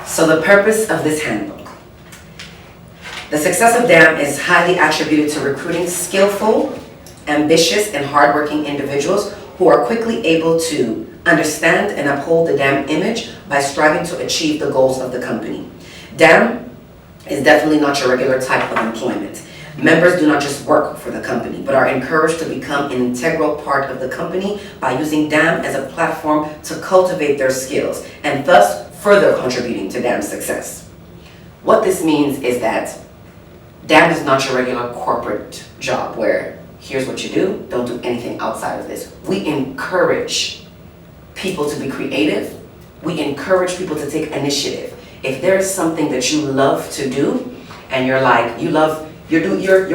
So the purpose of this handbook. The success of DAM is highly attributed to recruiting skillful, ambitious, and hardworking individuals who are quickly able to understand and uphold the DAM image by striving to achieve the goals of the company. DAM is definitely not your regular type of employment. Members do not just work for the company, but are encouraged to become an integral part of the company by using DAM as a platform to cultivate their skills and thus further contributing to DAM's success. What this means is that DAM is not your regular corporate job where here's what you do, don't do anything outside of this. We encourage people to be creative. We encourage people to take initiative. If there is something that you love to do and you're like, you're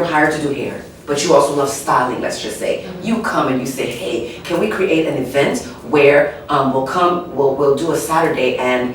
hired to do hair, but you also love styling, let's just say. You come and you say, hey, can we create an event where we'll do a Saturday and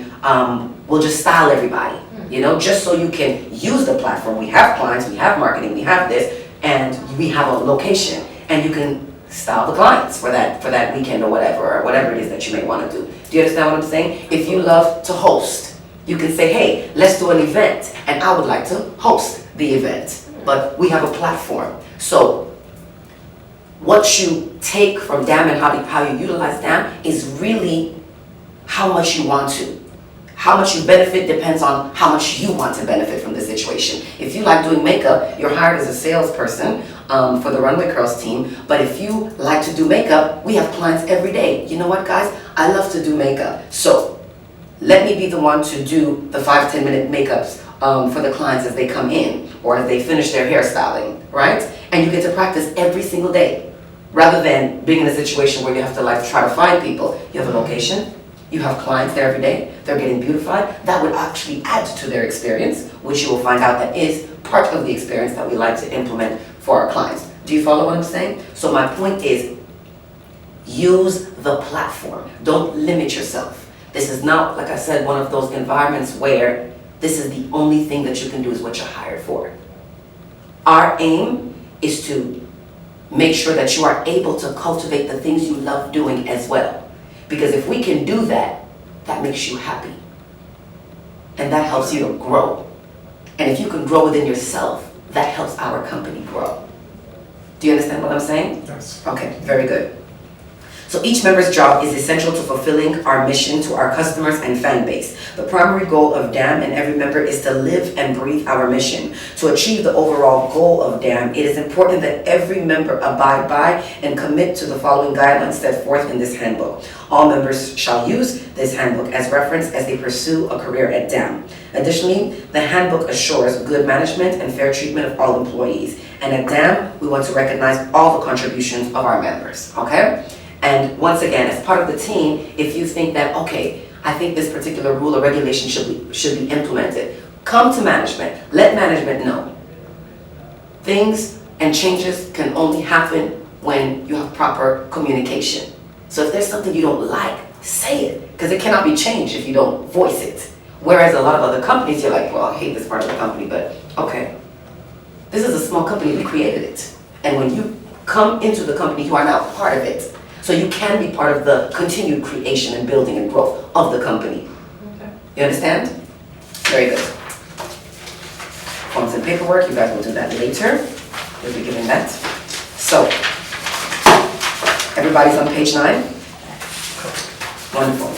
we'll just style everybody, you know, just so you can use the platform. We have clients, we have marketing, we have this, and we have a location, and you can style the clients for that weekend or whatever it is that you may want to do. Do you understand what I'm saying? If you love to host, you can say, hey, let's do an event, and I would like to host the event, but we have a platform. So what you take from DAM and how you utilize DAM is really how much you want to. How much you benefit depends on how much you want to benefit from the situation. If you like doing makeup, you're hired as a salesperson for the Runway Curls team. But if you like to do makeup, we have clients every day. You know what, guys? I love to do makeup. So let me be the one to do the 5-10 minute makeups for the clients as they come in or as they finish their hairstyling, right? And you get to practice every single day rather than being in a situation where you have to try to find people. You have a location. You have clients there every day, they're getting beautified. That would actually add to their experience, which you will find out that is part of the experience that we like to implement for our clients. Do you follow what I'm saying? So my point is, use the platform. Don't limit yourself. This is not, like I said, one of those environments where this is the only thing that you can do is what you're hired for. Our aim is to make sure that you are able to cultivate the things you love doing as well. Because if we can do that, that makes you happy. And that helps you to grow. And if you can grow within yourself, that helps our company grow. Do you understand what I'm saying? Yes. Okay, very good. So each member's job is essential to fulfilling our mission to our customers and fan base. The primary goal of DAM and every member is to live and breathe our mission. To achieve the overall goal of DAM, it is important that every member abide by and commit to the following guidelines set forth in this handbook. All members shall use this handbook as reference as they pursue a career at DAM. Additionally, the handbook assures good management and fair treatment of all employees. And at DAM, we want to recognize all the contributions of our members, okay? And once again, as part of the team, if you think that, okay, I think this particular rule or regulation should be implemented, come to management. Let management know. Things and changes can only happen when you have proper communication. So if there's something you don't like, say it, because it cannot be changed if you don't voice it. Whereas a lot of other companies, you're like, well, I hate this part of the company, but okay. This is a small company, we created it. And when you come into the company, you are now part of it. So you can be part of the continued creation and building and growth of the company. Okay. You understand? Very good. Forms and paperwork, you guys will do that later. We'll be giving that. So, everybody's on page 9? Wonderful.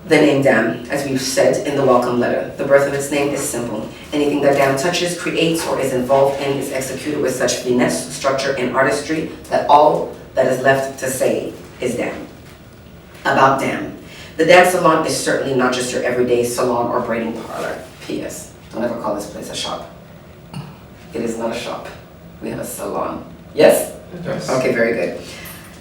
The name DAM, as we've said in the welcome letter, the birth of its name is simple. Anything that DAM touches, creates, or is involved in is executed with such finesse, structure, and artistry that all that is left to say is DAM. About DAM. The DAM salon is certainly not just your everyday salon or braiding parlor. P.S. Don't ever call this place a shop. It is not a shop. We have a salon. Yes? Yes. Okay, very good.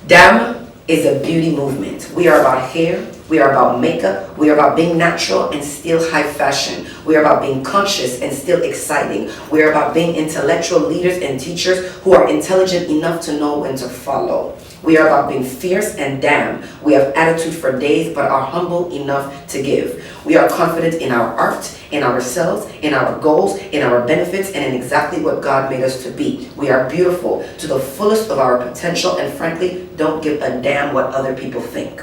DAM is a beauty movement. We are about hair, we are about makeup, we are about being natural and still high fashion. We are about being conscious and still exciting. We are about being intellectual leaders and teachers who are intelligent enough to know when to follow. We are about being fierce and DAM. We have attitude for days but are humble enough to give. We are confident in our art, in ourselves, in our goals, in our benefits, and in exactly what God made us to be. We are beautiful to the fullest of our potential and frankly don't give a damn what other people think.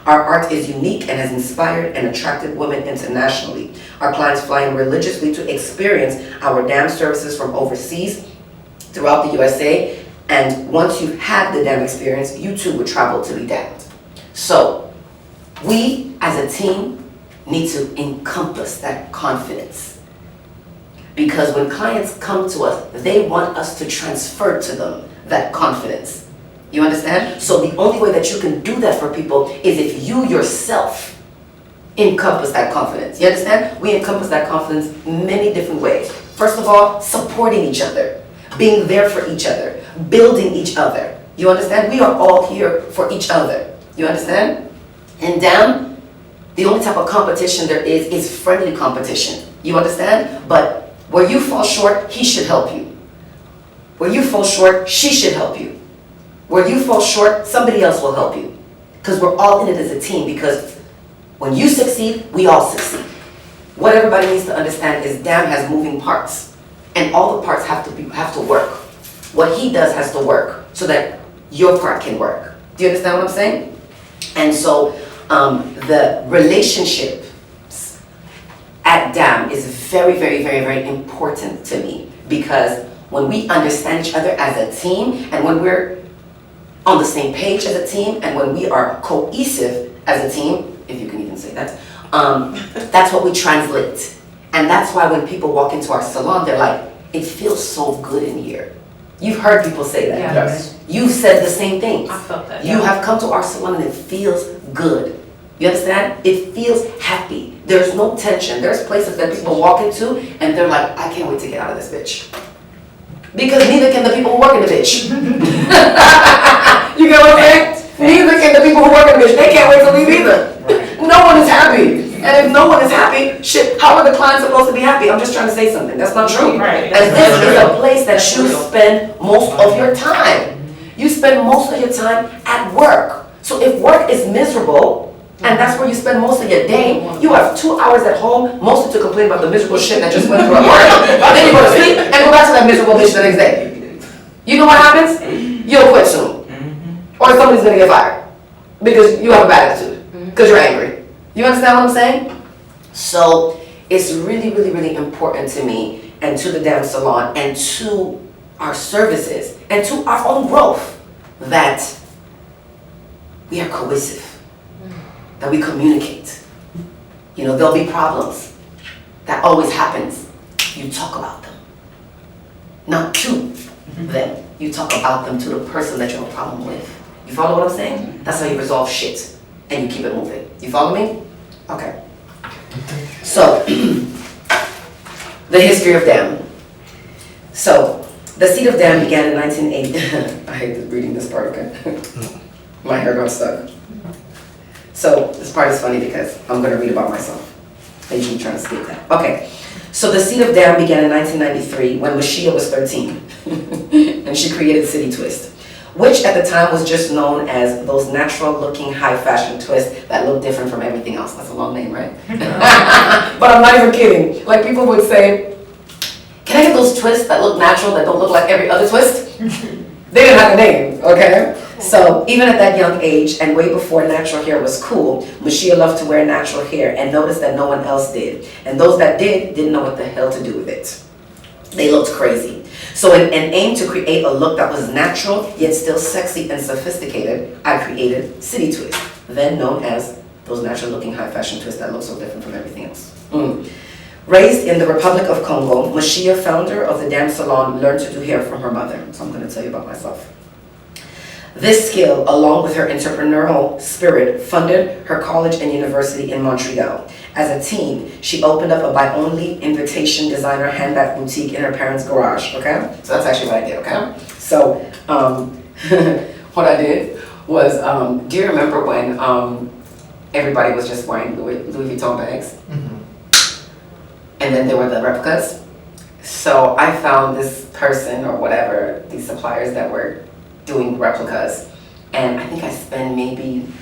Our art is unique and has inspired and attracted women internationally. Our clients fly in religiously to experience our dam services from overseas throughout the USA. And once you've had the dam experience, you too would travel to be damned. So we as a team need to encompass that confidence. Because when clients come to us, they want us to transfer to them that confidence. You understand? So the only way that you can do that for people is if you yourself encompass that confidence. You understand? We encompass that confidence many different ways. First of all, supporting each other, being there for each other, building each other. You understand? We are all here for each other. You understand? And damn, the only type of competition there is friendly competition. You understand? But where you fall short, he should help you. Where you fall short, she should help you. Where you fall short, somebody else will help you. Because we're all in it as a team, because when you succeed, we all succeed. What everybody needs to understand is DAM has moving parts. And all the parts have to work. What he does has to work so that your part can work. Do you understand what I'm saying? And so the relationships at DAM is very, very, very, very important to me, because when we understand each other as a team, and when we're on the same page as a team, and when we are cohesive as a team, if you can even say that, that's what we translate. And that's why when people walk into our salon, they're like, it feels so good in here. You've heard people say that. Yeah. Yes. You've said the same things. I felt that. You have come to our salon and it feels good. You understand? It feels happy. There's no tension. There's places that people walk into and they're like, I can't wait to get out of this bitch. Because neither can the people who work in the bitch. You get what I'm saying? Neither can the people who work in the bitch. They can't wait to leave either. No one is happy. And if no one is happy, shit, how are the clients supposed to be happy? I'm just trying to say something. That's not true. Right. And this is a place that you spend most of your time. You spend most of your time at work. So if work is miserable, and that's where you spend most of your day, you have 2 hours at home, mostly to complain about the miserable shit that just went through at work. Then you go to sleep and go back to that miserable bitch the next day. You know what happens? You'll quit soon. Or somebody's gonna get fired. Because you have a bad attitude. Because you're angry. You understand what I'm saying? So it's really, really, really important to me and to the dance salon and to our services and to our own growth that we are cohesive, that we communicate. You know, there'll be problems. That always happens. You talk about them. Not to them. You talk about them to the person that you have a problem with. You follow what I'm saying? That's how you resolve shit. And you keep it moving. You follow me? Okay. So, the history of DAM. So, the seed of DAM began in 1980. I hate reading this part, okay? My hair got stuck. So, this part is funny because I'm going to read about myself. I usually try to skip that. Okay. So, the seed of DAM began in 1993 when Mushiya was 13. And she created City Twist, which at the time was just known as those natural looking high fashion twists that look different from everything else. That's a long name, right? But I'm not even kidding. Like people would say, can I get those twists that look natural, that don't look like every other twist? They didn't have a name, okay? So even at that young age and way before natural hair was cool, Mushiya loved to wear natural hair and noticed that no one else did. And those that did didn't know what the hell to do with it. They looked crazy. So in an aim to create a look that was natural, yet still sexy and sophisticated, I created City Twist, then known as those natural looking high fashion twists that look so different from everything else. Raised in the Republic of Congo, Mushiya, founder of the DAM Salon, learned to do hair from her mother. So I'm going to tell you about myself. This skill, along with her entrepreneurial spirit, funded her college and university in Montreal. As a teen, she opened up a buy-only invitation designer handbag boutique in her parents' garage, okay? So that's actually what I did, okay? So, what I did was, do you remember when everybody was just wearing Louis Vuitton bags? And then there were the replicas? So I found this person or whatever, these suppliers that were doing replicas, and I think I spent maybe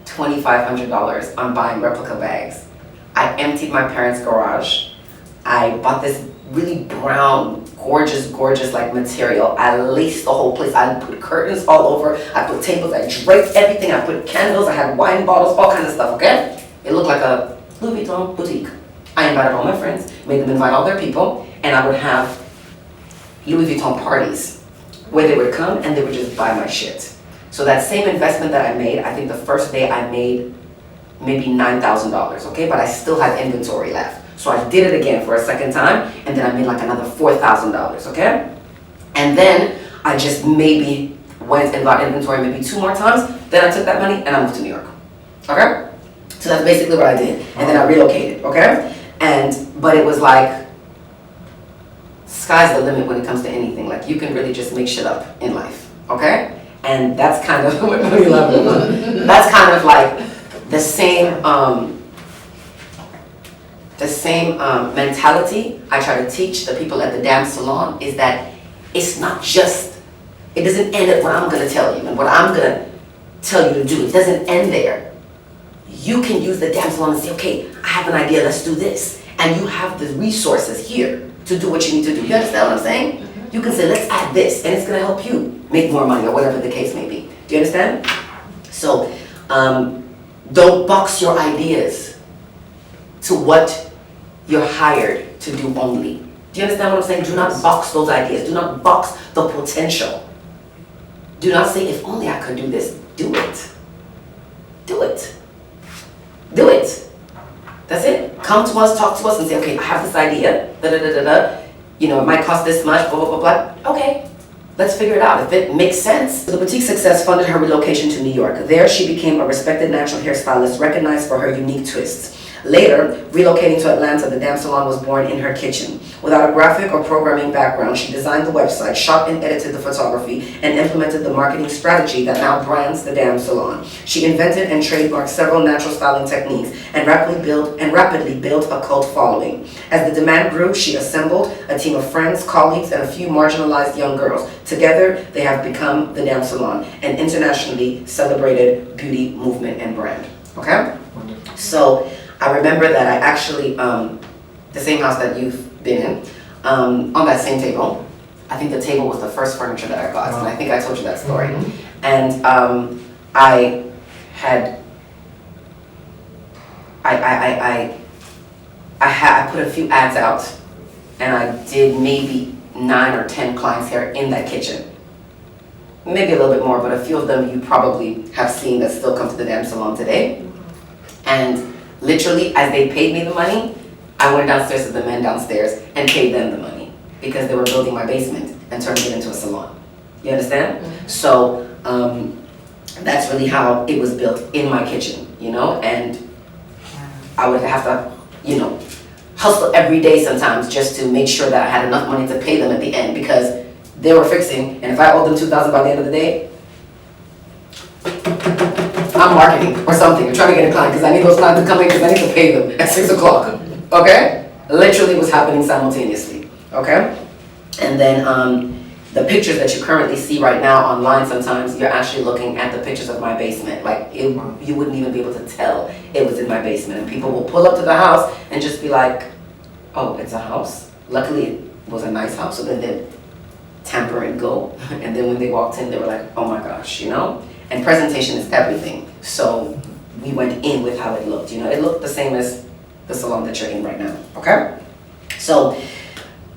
$2,500 on buying replica bags. I emptied my parents' garage. I bought this really brown gorgeous, gorgeous like material. I laced the whole place. I put curtains all over. I put tables. I draped everything. I put candles. I had wine bottles, all kinds of stuff, okay? It looked like a Louis Vuitton boutique. I invited all my friends, made them invite all their people, and I would have Louis Vuitton parties where they would come and they would just buy my shit. So that same investment that I made, I think the first day I made maybe $9,000, okay? But I still had inventory left. So I did it again for a second time, and then I made like another $4,000, okay? And then I just maybe went and got inventory maybe 2 more times. Then I took that money and I moved to New York, okay? So that's basically what I did. And then I relocated, okay? But it was like, sky's the limit when it comes to anything. Like, you can really just make shit up in life, okay? And that's kind of, that's kind of like the same mentality I try to teach the people at the damn salon, is that it's not just, it doesn't end at what I'm gonna tell you and what I'm gonna tell you to do. It doesn't end there. You can use the damn salon and say, okay, I have an idea, let's do this. And you have the resources here to do what you need to do. You understand what I'm saying? You can say, let's add this, and it's gonna help you make more money, or whatever the case may be. Do you understand? So, don't box your ideas to what you're hired to do only. Do you understand what I'm saying? Do not box those ideas. Do not box the potential. Do not say, if only I could do this. Do it. Do it. Do it. That's it. Come to us, talk to us, and say, okay, I have this idea, da-da-da-da-da. You know, it might cost this much, blah, blah, blah, blah. Okay, let's figure it out. If it makes sense. The boutique success funded her relocation to New York. There, she became a respected natural hairstylist, recognized for her unique twists. Later, relocating to Atlanta, the Damn Salon was born in her kitchen. Without a graphic or programming background, she designed the website, shot and edited the photography, and implemented the marketing strategy that now brands the Damn Salon. She invented and trademarked several natural styling techniques and rapidly built a cult following. As the demand grew, she assembled a team of friends, colleagues, and a few marginalized young girls. Together, they have become the Damn Salon, an internationally celebrated beauty movement and brand. Okay? So, I remember that I actually, the same house that you've been in, on that same table, I think the table was the first furniture that I got, and I think I told you that story. Mm-hmm. And I put a few ads out, and I did maybe 9 or 10 clients here in that kitchen. Maybe a little bit more, but a few of them you probably have seen that still come to the Damn Salon today. And literally, as they paid me the money, I went downstairs to the men downstairs and paid them the money, because they were building my basement and turning it into a salon. You understand? Mm-hmm. So that's really how it was built in my kitchen, you know? And I would have to, you know, hustle every day sometimes just to make sure that I had enough money to pay them at the end, because they were fixing, and if I owed them $2,000 by the end of the day, I'm marketing or something. I'm trying to get a client because I need those clients to come in because I need to pay them at 6 o'clock. Okay? Literally was happening simultaneously. Okay? And then the pictures that you currently see right now online, sometimes you're actually looking at the pictures of my basement. Like, you wouldn't even be able to tell it was in my basement. And people will pull up to the house and just be like, oh, it's a house? Luckily, it was a nice house, so then they'd tamper and go. And then when they walked in, they were like, oh my gosh, you know? And presentation is everything. So we went in with how it looked. You know, it looked the same as the salon that you're in right now. Okay? So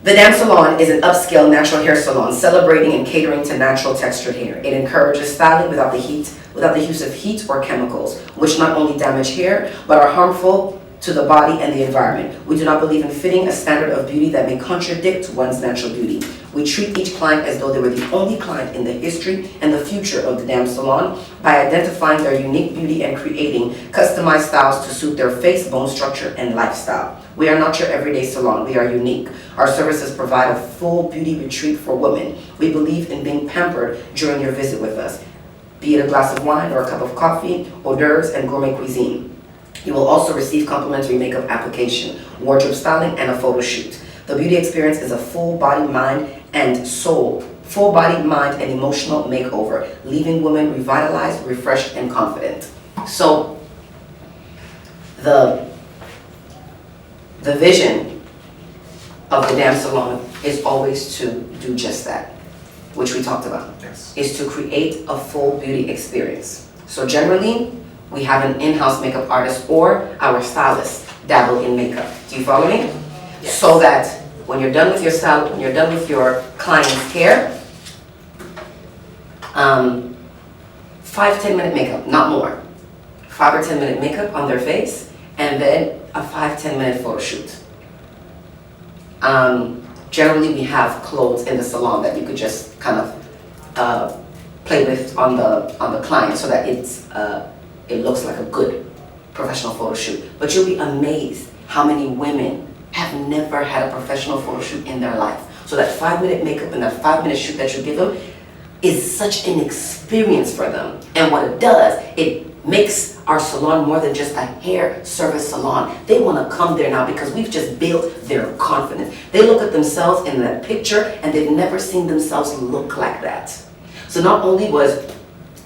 the Damn Salon is an upscale natural hair salon celebrating and catering to natural textured hair. It encourages styling without the use of heat or chemicals, which not only damage hair, but are harmful to the body and the environment. We do not believe in fitting a standard of beauty that may contradict one's natural beauty. We treat each client as though they were the only client in the history and the future of the Damn Salon by identifying their unique beauty and creating customized styles to suit their face, bone structure, and lifestyle. We are not your everyday salon. We are unique. Our services provide a full beauty retreat for women. We believe in being pampered during your visit with us, be it a glass of wine or a cup of coffee, hors d'oeuvres, and gourmet cuisine. You will also receive complimentary makeup application, wardrobe styling, and a photo shoot. The beauty experience is a full body, mind, and emotional makeover, leaving women revitalized, refreshed, and confident. So, the vision of the Dam Salon is always to do just that, which we talked about. Yes. Is to create a full beauty experience. So generally, we have an in-house makeup artist or our stylist dabble in makeup. Do you follow me? Yes. So that when you're done with your style, when you're done with your client's hair, 5-10 minute makeup, not more. 5 or 10 minute makeup on their face, and then a 5-10 minute photo shoot. Generally, we have clothes in the salon that you could just kind of play with on the client so that it looks like a good professional photo shoot. But you'll be amazed how many women have never had a professional photo shoot in their life. So that 5-minute makeup and that 5-minute shoot that you give them is such an experience for them. And what it does, it makes our salon more than just a hair service salon. They want to come there now because we've just built their confidence. They look at themselves in that picture and they've never seen themselves look like that. So not only was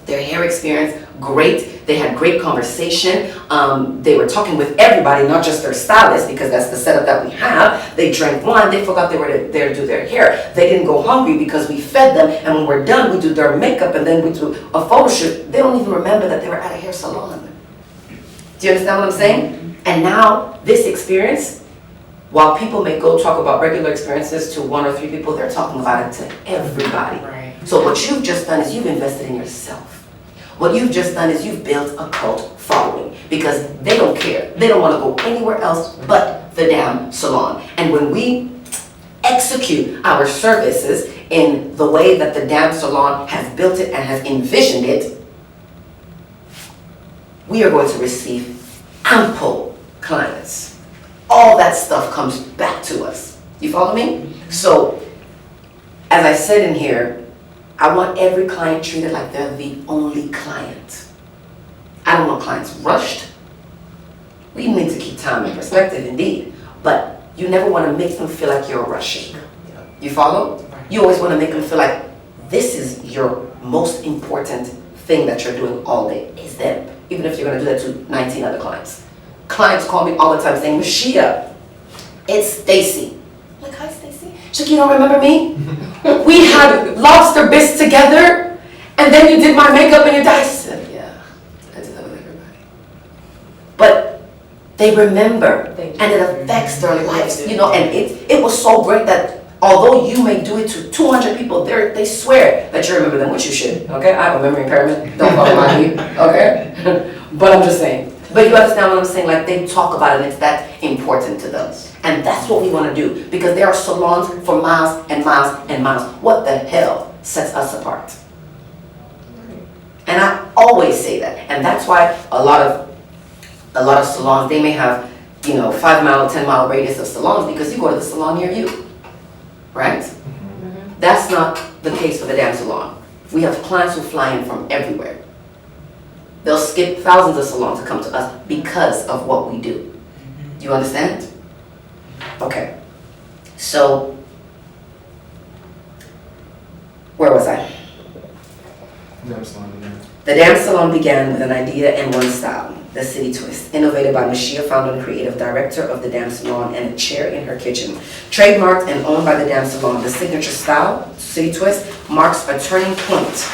their hair experience great, they had great conversation, they were talking with everybody, not just their stylist, because that's the setup that we have. They drank wine, they forgot they were there to do their hair. They didn't go hungry because we fed them, and when we're done, we do their makeup, and then we do a photo shoot. They don't even remember that they were at a hair salon. Do you understand what I'm saying? And now, this experience, while people may go talk about regular experiences to 1 or 3 people, they're talking about it to everybody. Right. So what you've just done is you've invested in yourself. What you've just done is you've built a cult following because they don't care. They don't want to go anywhere else but the Dam Salon. And when we execute our services in the way that the Dam Salon has built it and has envisioned it, we are going to receive ample clients. All that stuff comes back to us. You follow me? So, as I said in here, I want every client treated like they're the only client. I don't want clients rushed. We need to keep time and perspective indeed, but you never want to make them feel like you're rushing. You follow? You always want to make them feel like this is your most important thing that you're doing all day, is them. Even if you're going to do that to 19 other clients. Clients call me all the time saying, Mushiya, it's Stacy. I'm like, hi Stacy. She's like, you don't remember me? We had lobster bits together, and then you did my makeup and you died. I said, yeah, I did that with everybody. But they remember, and it affects their lives, you know, and it was so great that although you may do it to 200 people, they swear that you remember them, which you should, okay? I have a memory impairment, don't follow my lead, okay? But I'm just saying. But you understand what I'm saying? Like, they talk about it and it's that important to them. And that's what we want to do, because there are salons for miles and miles and miles. What the hell sets us apart? And I always say that. And that's why a lot of salons, they may have, 5-mile, 10-mile radius of salons, because you go to the salon near you, right? Mm-hmm. That's not the case for the Dam Salon. We have clients who fly in from everywhere. They'll skip thousands of salons to come to us because of what we do. Do you understand? Okay. So, where was I? Dam Salon began. The Dam Salon began with an idea and one style, the City Twist, innovated by Mushiya, founder and creative director of the Dam Salon, and a chair in her kitchen. Trademarked and owned by the Dam Salon, the signature style, City Twist, marks a turning point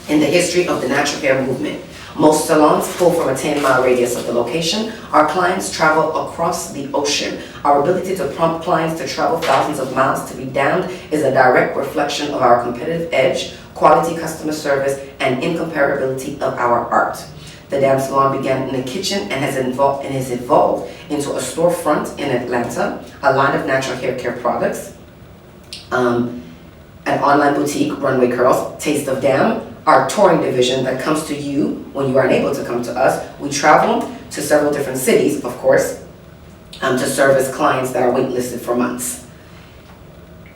in the history of the natural hair movement. Most salons pull from a 10-mile radius of the location. Our clients travel across the ocean. Our ability to prompt clients to travel thousands of miles to be damned is a direct reflection of our competitive edge, quality customer service, and incomparability of our art. The Dam Salon began in a kitchen and has evolved into a storefront in Atlanta, a line of natural hair care products, an online boutique, Runway Curls, Taste of Dam, our touring division that comes to you when you are unable to come to us. We travel to several different cities, of course, to service clients that are waitlisted for months.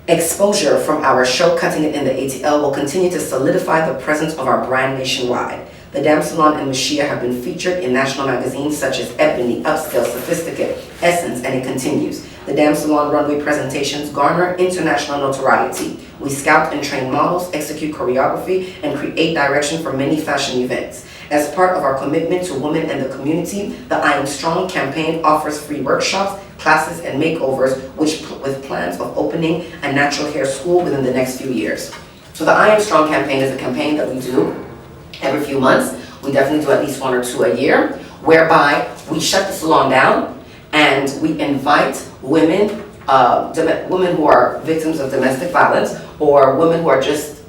Exposure from our show Cutting It in the ATL will continue to solidify the presence of our brand nationwide. The Dam Salon and Mushiya have been featured in national magazines such as Ebony, Upscale, Sophisticate, Essence, and it continues. The Dam Salon runway presentations garner international notoriety. We scout and train models, execute choreography, and create direction for many fashion events. As part of our commitment to women and the community, the I Am Strong campaign offers free workshops, classes, and makeovers, with plans of opening a natural hair school within the next few years. So the I Am Strong campaign is a campaign that we do every few months. We definitely do at least 1 or 2 a year, whereby we shut the salon down and we invite women, women who are victims of domestic violence, or women who are just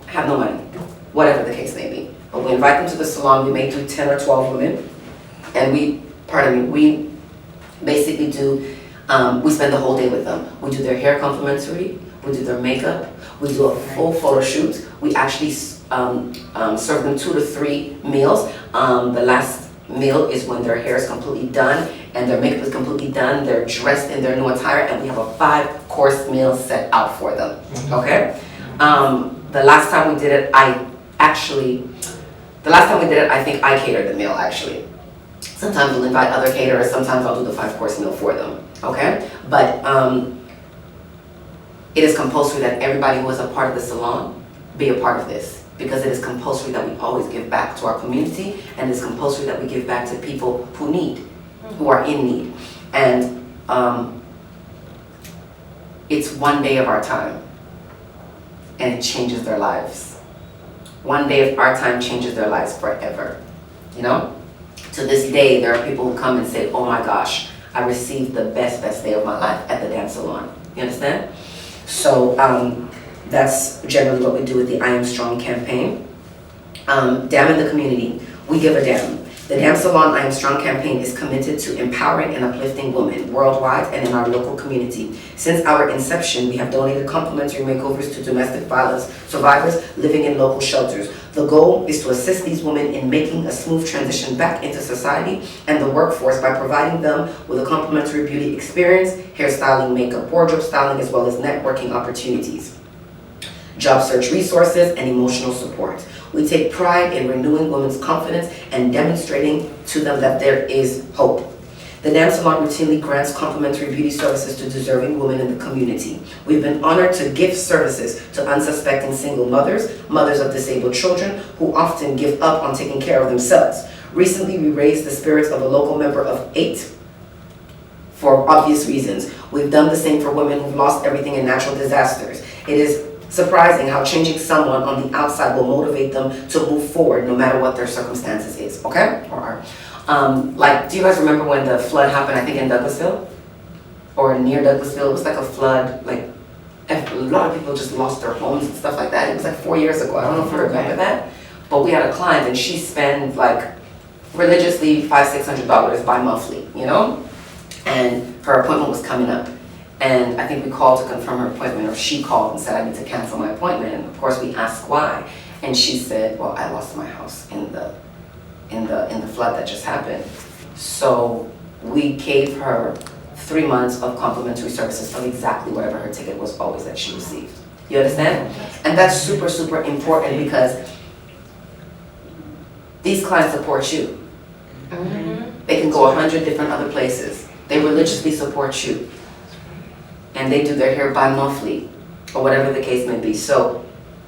have no money, whatever the case may be. But we invite them to the salon. We may do 10 or 12 women, and we basically do, we spend the whole day with them. We do their hair complimentary, we do their makeup, we do a full photo shoot. We actually serve them 2 to 3 meals. The last meal is when their hair is completely done and their makeup is completely done. They're dressed in their new attire, and we have a 5-course meal set out for them. Okay? The last time we did it, I think I catered the meal actually. Sometimes we'll invite other caterers, sometimes I'll do the 5-course meal for them, okay? But it is compulsory that everybody who is a part of the salon be a part of this, because it is compulsory that we always give back to our community, and it's compulsory that we give back to people who are in need. And it's 1 day of our time, and it changes their lives. 1 day of our time changes their lives forever, you know? To this day, there are people who come and say, oh my gosh, I received the best day of my life at the dance salon. You understand? So that's generally what we do with the I Am Strong campaign. Damn in the community, we give a damn. The Damn Salon I Am Strong campaign is committed to empowering and uplifting women worldwide and in our local community. Since our inception, we have donated complimentary makeovers to domestic violence survivors living in local shelters. The goal is to assist these women in making a smooth transition back into society and the workforce by providing them with a complimentary beauty experience, hairstyling, makeup, wardrobe styling, as well as networking opportunities, job search resources, and emotional support. We take pride in renewing women's confidence and demonstrating to them that there is hope. The Damn Salon routinely grants complimentary beauty services to deserving women in the community. We've been honored to give services to unsuspecting single mothers, mothers of disabled children, who often give up on taking care of themselves. Recently, we raised the spirits of a local member of 8 for obvious reasons. We've done the same for women who've lost everything in natural disasters. It is surprising how changing someone on the outside will motivate them to move forward no matter what their circumstances is, okay? Like, do you guys remember when the flood happened, I think in Douglasville? Or near Douglasville? It was like a flood, like a lot of people just lost their homes and stuff like that. It was like 4 years ago, I don't know if you remember that. But we had a client and she spent like religiously $500-600 bi-monthly, you know? And her appointment was coming up. And I think we called to confirm her appointment, or she called and said, I need to cancel my appointment. And of course we asked why. And she said, well, I lost my house in the flood that just happened. So we gave her 3 months of complimentary services of exactly whatever her ticket was always that she received. You understand? And that's super, super important because these clients support you. They can go 100 different other places. They religiously support you. And they do their hair bi-monthly, or whatever the case may be. So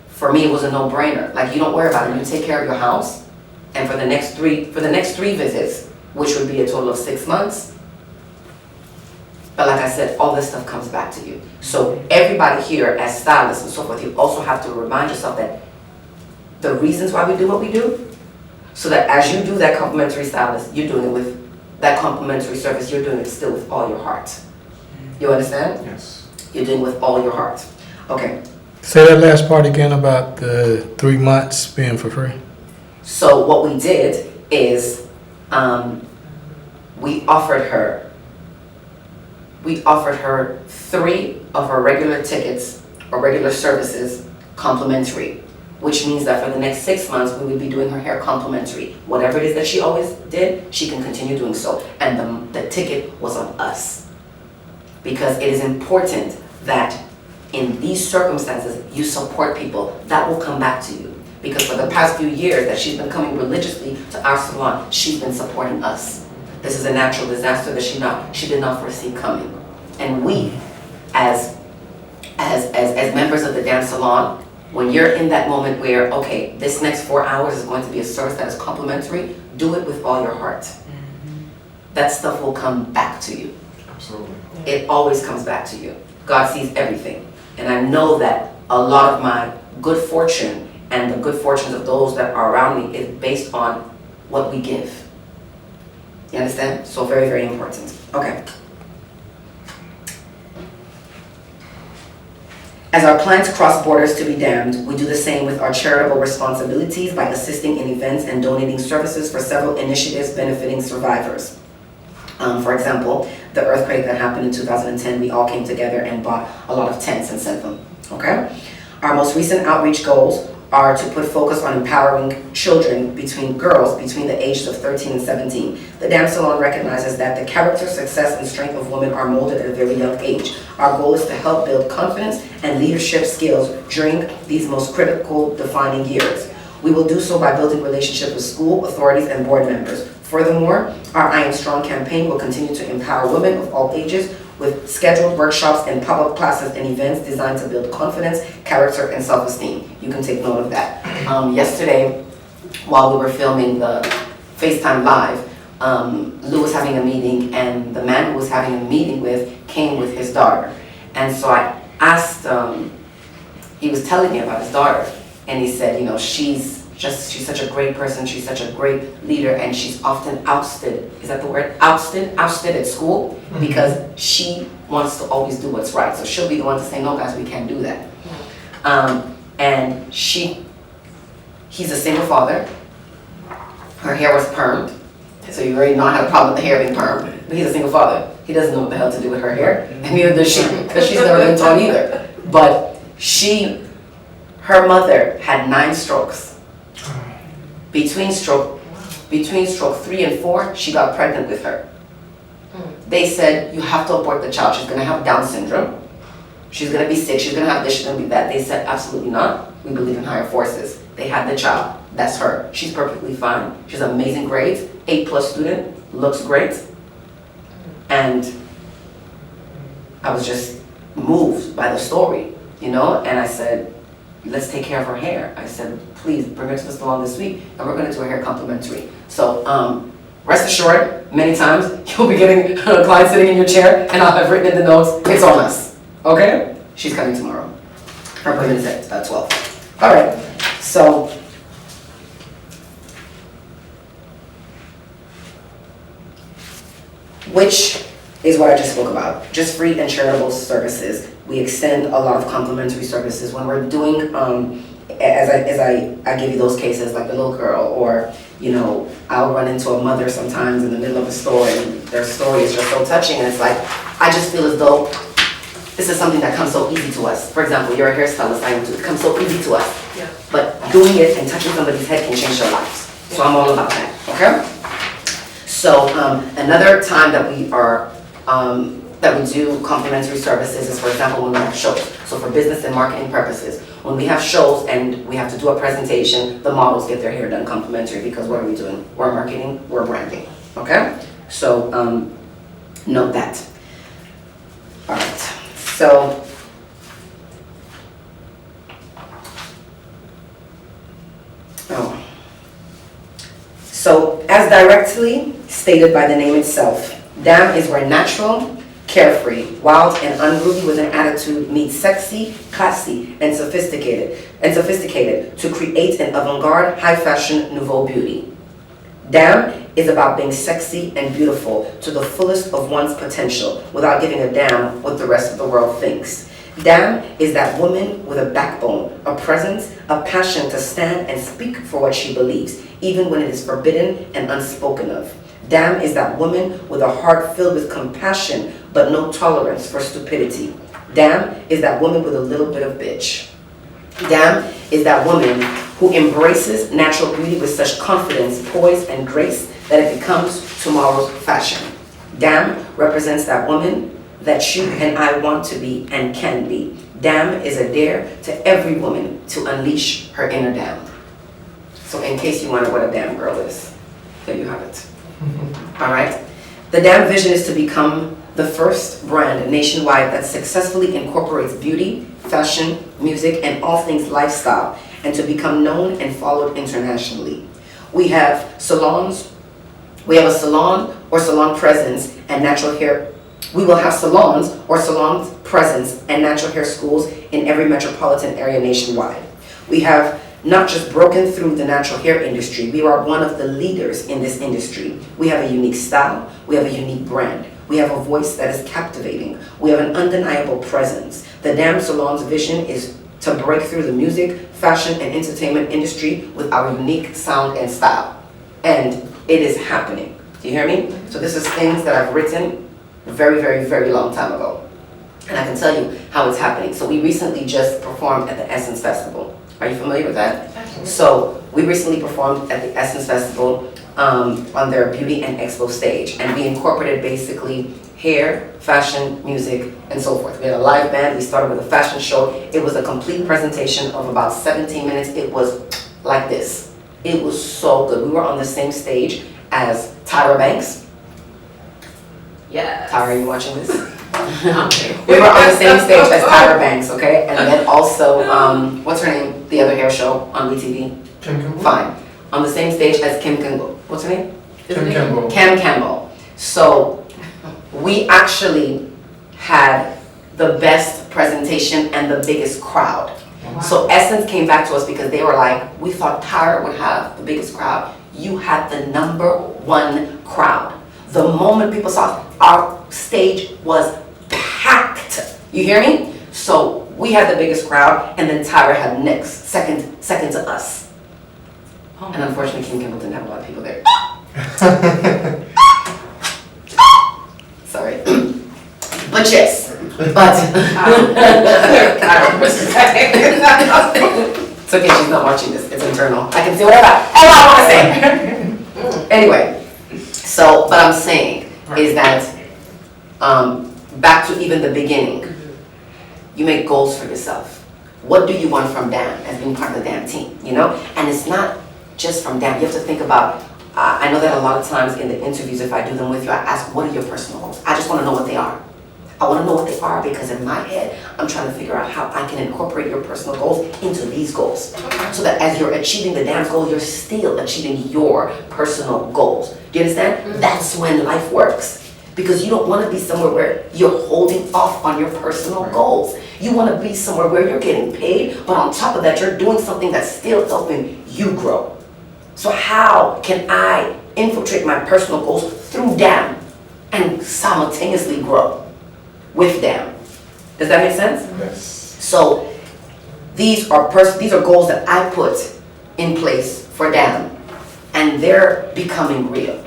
for me, it was a no-brainer. Like, you don't worry about it. You take care of your house, and for the next three visits, which would be a total of 6 months. But like I said, all this stuff comes back to you. So everybody here, as stylists and so forth, you also have to remind yourself that the reasons why we do what we do, so that as you do that complimentary stylist, you're doing it with that complimentary service, you're doing it still with all your heart. You understand? Yes. You're doing it with all your heart. Okay. Say that last part again about the 3 months being for free. So what we did is we offered her 3 of her regular tickets or regular services complimentary, which means that for the next 6 months we would be doing her hair complimentary. Whatever it is that she always did, she can continue doing so. And the ticket was on us. Because it is important that in these circumstances, you support people. That will come back to you. Because for the past few years that she's been coming religiously to our salon, she's been supporting us. This is a natural disaster that she did not foresee coming. And we, as members of the Damn Salon, when you're in that moment where, okay, this next 4 hours is going to be a service that is complimentary, do it with all your heart. That stuff will come back to you. Absolutely. It always comes back to you. God sees everything. And I know that a lot of my good fortune and the good fortunes of those that are around me is based on what we give. You understand? So very, very important. Okay. As our clients cross borders to be damned, we do the same with our charitable responsibilities by assisting in events and donating services for several initiatives benefiting survivors. For example, the earthquake that happened in 2010, we all came together and bought a lot of tents and sent them, okay? Our most recent outreach goals are to put focus on empowering children girls between the ages of 13 and 17. The Dam Salon recognizes that the character, success, and strength of women are molded at a very young age. Our goal is to help build confidence and leadership skills during these most critical defining years. We will do so by building relationships with school authorities and board members. Furthermore, our I Am Strong campaign will continue to empower women of all ages with scheduled workshops and pop-up classes and events designed to build confidence, character, and self-esteem. You can take note of that. Yesterday, while we were filming the FaceTime Live, Lou was having a meeting, and the man who was having a meeting with came with his daughter. And so I asked, he was telling me about his daughter, and he said, you know, she's such a great person, she's such a great leader, and she's often ousted, is that the word? Ousted at school, because she wants to always do what's right. So she'll be the one to say, no guys, we can't do that. And he's a single father, her hair was permed, so you already know I have a problem with the hair being permed, but he's a single father. He doesn't know what the hell to do with her hair, and neither does she, because she's never been taught either. But her mother had 9 strokes. Between stroke 3 and 4, she got pregnant with her. They said, you have to abort the child. She's going to have Down syndrome. She's going to be sick. She's going to have this. She's going to be that. They said, absolutely not. We believe in higher forces. They had the child. That's her. She's perfectly fine. She's amazing grades. A+ student. Looks great. And I was just moved by the story, you know? And I said, let's take care of her hair. I said, please bring her to the salon this week, and we're going to do her hair complimentary. So rest assured, many times you'll be getting a client sitting in your chair, and I'll have written in the notes, it's on us. Okay? She's coming tomorrow. Her appointment is at 12. All right. So which is what I just spoke about. Just free and charitable services. We extend a lot of complimentary services when we're doing, as I give you those cases, like the little girl, or, you know, I'll run into a mother sometimes in the middle of a store, and their story is just so touching, and it's like, I just feel as though this is something that comes so easy to us. For example, you're a hairstylist, it comes so easy to us. Yeah. But doing it and touching somebody's head can change their lives. So I'm all about that, okay? So another time that we are, that we do complimentary services is, for example, when we have shows. So for business and marketing purposes, when we have shows and we have to do a presentation, the models get their hair done complimentary, because what are we doing? We're marketing, we're branding, okay? So note that. All right, so So, as directly stated by the name itself, Dam is where natural, carefree, wild, and unruly with an attitude meets sexy, classy, and sophisticated to create an avant-garde, high-fashion nouveau beauty. Dam is about being sexy and beautiful to the fullest of one's potential without giving a damn what the rest of the world thinks. Dam is that woman with a backbone, a presence, a passion to stand and speak for what she believes, even when it is forbidden and unspoken of. Dam is that woman with a heart filled with compassion, but no tolerance for stupidity. Dam is that woman with a little bit of bitch. Dam is that woman who embraces natural beauty with such confidence, poise, and grace that it becomes tomorrow's fashion. Dam represents that woman that you and I want to be and can be. Dam is a dare to every woman to unleash her inner dam. So in case you wonder what a damn girl is, there you have it. All right? The Dam vision is to become the first brand nationwide that successfully incorporates beauty, fashion, music, and all things lifestyle, and to become known and followed internationally. We have salons, we have a salon or salon presence and natural hair We will have salons or salon presence and natural hair schools in every metropolitan area nationwide. We have not just broken through the natural hair industry, we are one of the leaders in this industry. We have a unique style, we have a unique brand, we have a voice that is captivating, we have an undeniable presence. The Damn Salon's vision is to break through the music, fashion, and entertainment industry with our unique sound and style. And it is happening. Do you hear me? So this is things that I've written a very, very, very long time ago. And I can tell you how it's happening. So we recently just performed at the Essence Festival. Are you familiar with that? Absolutely. So we recently performed at the Essence Festival on their Beauty and Expo stage. And we incorporated basically hair, fashion, music, and so forth. We had a live band. We started with a fashion show. It was a complete presentation of about 17 minutes. It was like this. It was so good. We were on the same stage as Tyra Banks. Yes. Tyra, are you watching this? We were on the same stage as Tyra Banks, okay? And then also, what's her name? The other hair show on WeTV? Kim Kimball? Fine. On the same stage as Kim Kimball. What's her name? Kim Kimball. Kim Campbell. So we actually had the best presentation and the biggest crowd. Wow. So Essence came back to us because they were like, we thought Tyra would have the biggest crowd. You had the #1 crowd. The moment people saw our stage was packed. You hear me? So we had the biggest crowd, and then Tyra had next, second to us. Oh. And unfortunately, Kim Kimball didn't have a lot of people there. Sorry. But yes, but it's okay, she's not watching this, it's internal. I can say whatever I want to say. Anyway, so what I'm saying is that back to even the beginning, you make goals for yourself. What do you want from DAM as being part of the DAM team, you know? And it's not just from DAM, you have to think about, I know that a lot of times in the interviews, if I do them with you, I ask, what are your personal goals? I just want to know what they are. I want to know what they are because in my head, I'm trying to figure out how I can incorporate your personal goals into these goals. So that as you're achieving the DAM's goal, you're still achieving your personal goals. Do you understand? Mm-hmm. That's when life works. Because you don't want to be somewhere where you're holding off on your personal goals. You want to be somewhere where you're getting paid, but on top of that, you're doing something that's still helping you grow. So how can I infiltrate my personal goals through DAM and simultaneously grow with DAM? Does that make sense? Yes. So these are goals that I put in place for DAM, and they're becoming real.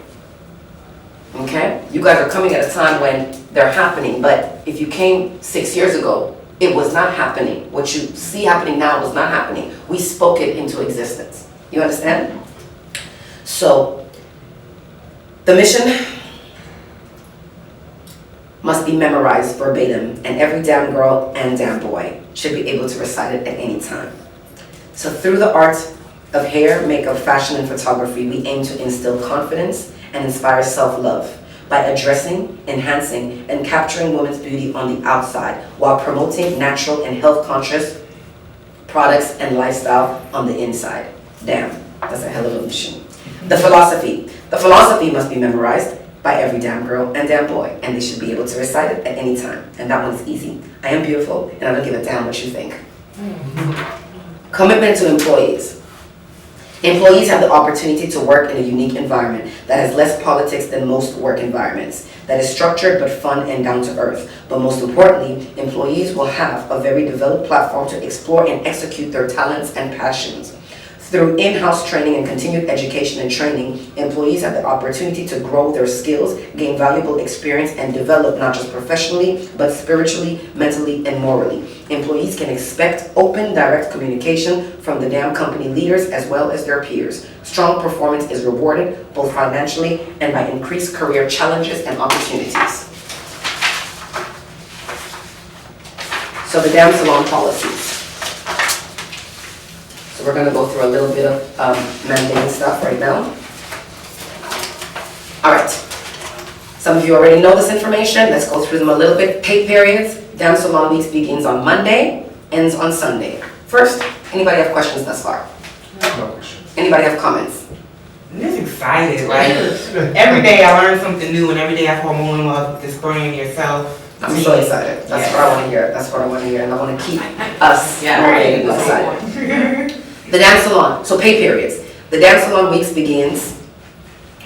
Okay? You guys are coming at a time when they're happening, but if you came 6 years ago, it was not happening. What you see happening now was not happening. We spoke it into existence. You understand? So, the mission must be memorized verbatim, and every DAM girl and DAM boy should be able to recite it at any time. So through the art of hair, makeup, fashion, and photography, we aim to instill confidence and inspire self-love by addressing, enhancing, and capturing women's beauty on the outside while promoting natural and health-conscious products and lifestyle on the inside. Damn, that's a hell of a mission. The philosophy must be memorized by every DAM girl and DAM boy, and they should be able to recite it at any time. And that one's easy. I am beautiful, and I don't give a damn what you think. Commitment to employees. Employees have the opportunity to work in a unique environment that has less politics than most work environments, that is structured but fun and down to earth. But most importantly, employees will have a very developed platform to explore and execute their talents and passions. Through in-house training and continued education and training, employees have the opportunity to grow their skills, gain valuable experience, and develop not just professionally, but spiritually, mentally, and morally. Employees can expect open, direct communication from the DAM company leaders as well as their peers. Strong performance is rewarded both financially and by increased career challenges and opportunities. So the DAM salon policies. So we're going to go through a little bit of mandating stuff right now. All right. Some of you already know this information. Let's go through them a little bit. Pay periods. DAM salon weeks begins on Monday, ends on Sunday. First, anybody have questions thus far? No question. Anybody have comments? I'm just excited. Like every day I learn something new, and every day I fall more in love with this brand yourself. I'm so excited. That's Yes. what I want to hear. That's what I want to hear, and I want to keep us Yeah. motivated and excited. The dance salon. So pay periods. The dance salon weeks begins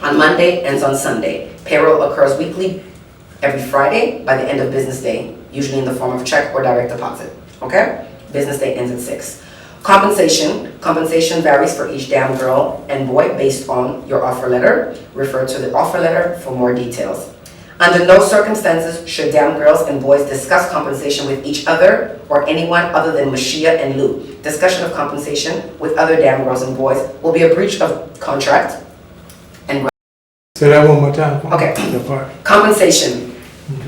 on Monday, ends on Sunday. Payroll occurs weekly, every Friday by the end of business day, usually in the form of check or direct deposit. Okay? Business day ends at 6. Compensation. Compensation varies for each damn girl and boy based on your offer letter. Refer to the offer letter for more details. Under no circumstances should damn girls and boys discuss compensation with each other or anyone other than Mushiya and Lou. Discussion of compensation with other damn girls and boys will be a breach of contract. Say that one more time. Okay. The part. Compensation.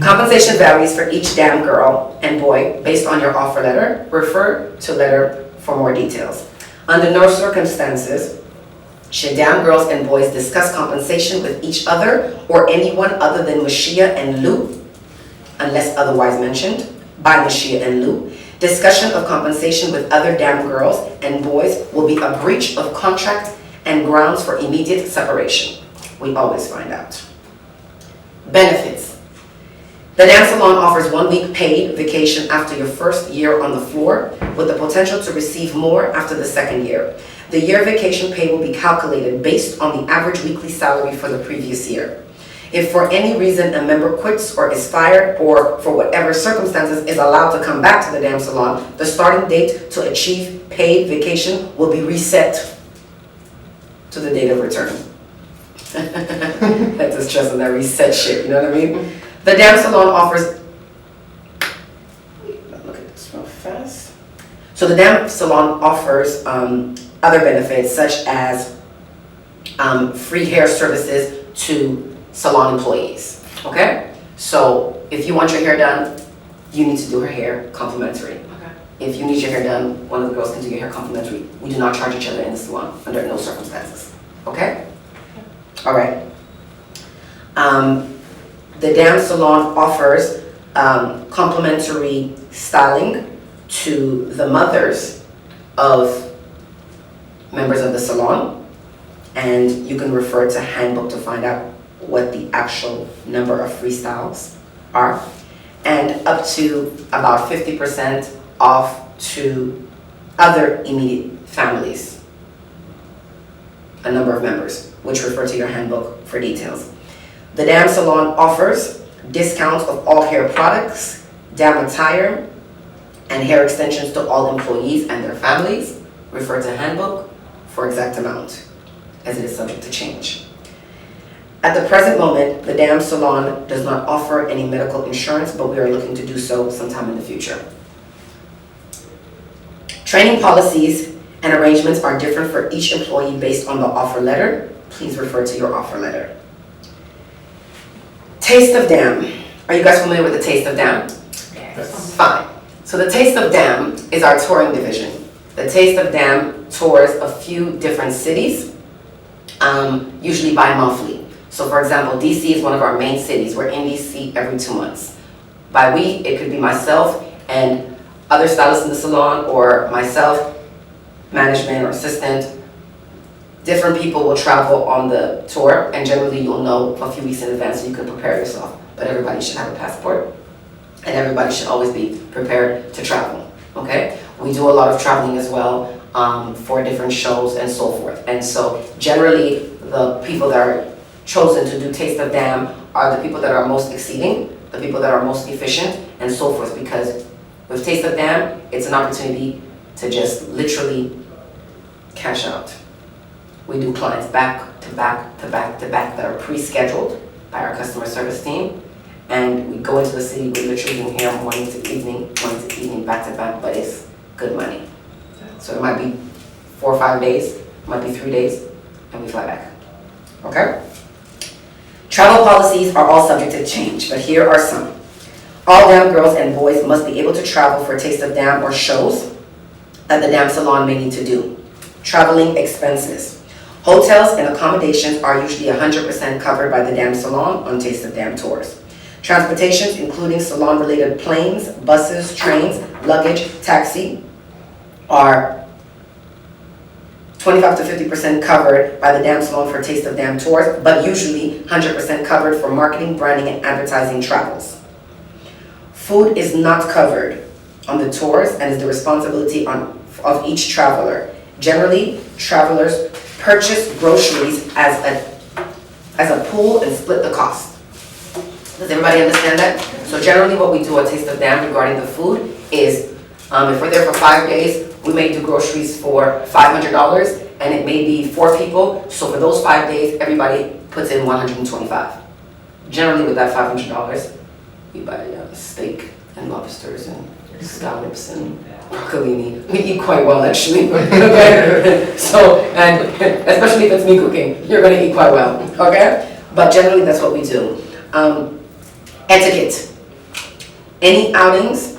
Compensation varies for each damn girl and boy based on your offer letter. Refer to letter for more details. Under no circumstances should damn girls and boys discuss compensation with each other or anyone other than Mushiya and Lou, unless otherwise mentioned by Mushiya and Lou. Discussion of compensation with other damn girls and boys will be a breach of contract and grounds for immediate separation. We always find out. Benefits. The dance salon offers 1 week paid vacation after your first year on the floor, with the potential to receive more after the second year. The year vacation pay will be calculated based on the average weekly salary for the previous year. If for any reason a member quits or is fired or for whatever circumstances is allowed to come back to the dance salon, the starting date to achieve paid vacation will be reset to the date of return. That's just stress on that reset shit, you know what I mean? The dance salon offers, look at this real fast. So the dance salon offers other benefits such as free hair services to salon employees, okay? So if you want your hair done, you need to do her hair complimentary. Okay. If you need your hair done, one of the girls can do your hair complimentary. We do not charge each other in the salon under no circumstances, okay? All right. The dance salon offers complimentary styling to the mothers of members of the salon, and you can refer to handbook to find out what the actual number of freestyles are, and up to about 50% off to other immediate families, a number of members, which refer to your handbook for details. The dance salon offers discounts of all hair products, damn attire, and hair extensions to all employees and their families. Refer to handbook for exact amount, as it is subject to change. At the present moment, the damn salon does not offer any medical insurance, but we are looking to do so sometime in the future. Training policies and arrangements are different for each employee based on the offer letter. Please refer to your offer letter. Taste of Damn. Are you guys familiar with the Taste of Damn? Yes. Fine. So the Taste of Damn is our touring division. The Taste of Damn tours a few different cities, usually bi-monthly. So for example, DC is one of our main cities. We're in DC every 2 months. By we, it could be myself and other stylists in the salon, or myself, management or assistant. Different people will travel on the tour, and generally you'll know a few weeks in advance so you can prepare yourself. But everybody should have a passport, and everybody should always be prepared to travel, okay? We do a lot of traveling as well for different shows and so forth. And so generally the people that are chosen to do Taste of Damn are the people that are most exceeding, the people that are most efficient, and so forth, because with Taste of Damn, it's an opportunity to just literally cash out. We do clients back to back to back to back that are pre-scheduled by our customer service team, and we go into the city, we're literally doing hair morning to evening, back to back, but it's good money. So it might be 4 or 5 days, it might be 3 days, and we fly back, okay? Travel policies are all subject to change, but here are some. All Damn girls and boys must be able to travel for Taste of Damn or shows that the Damn salon may need to do. Traveling expenses. Hotels and accommodations are usually 100% covered by the Damn salon on Taste of Damn tours. Transportations, including salon-related planes, buses, trains, luggage, taxi, are 25 to 50% covered by the Dam Salon for Taste of Dam tours, but usually 100% covered for marketing, branding, and advertising travels. Food is not covered on the tours and is the responsibility of each traveler. Generally, travelers purchase groceries as a pool and split the cost. Does everybody understand that? So generally what we do at Taste of Dam regarding the food is, if we're there for 5 days, we may do groceries for $500 and it may be 4 people. So for those 5 days, everybody puts in $125. Generally with that $500, we buy steak and lobsters and scallops and broccolini. We eat quite well actually. Okay? So, and especially if it's me cooking, you're gonna eat quite well. Okay? But generally that's what we do. Etiquette. Any outings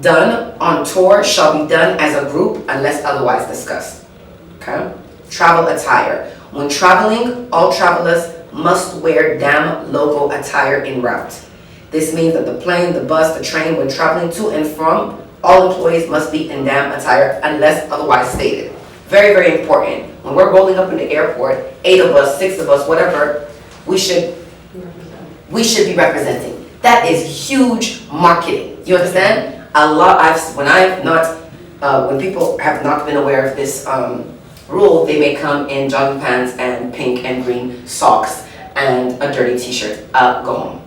done on tour shall be done as a group unless otherwise discussed. Okay? Travel attire. When traveling, all travelers must wear Dam logo attire en route. This means that the plane, the bus, the train, when traveling to and from, all employees must be in Dam attire unless otherwise stated. Very, very important. When we're rolling up in the airport, 8 of us, 6 of us, whatever, we should be representing. That is huge marketing. You understand? When people have not been aware of this rule, they may come in jogging pants and pink and green socks and a dirty t-shirt. Go home.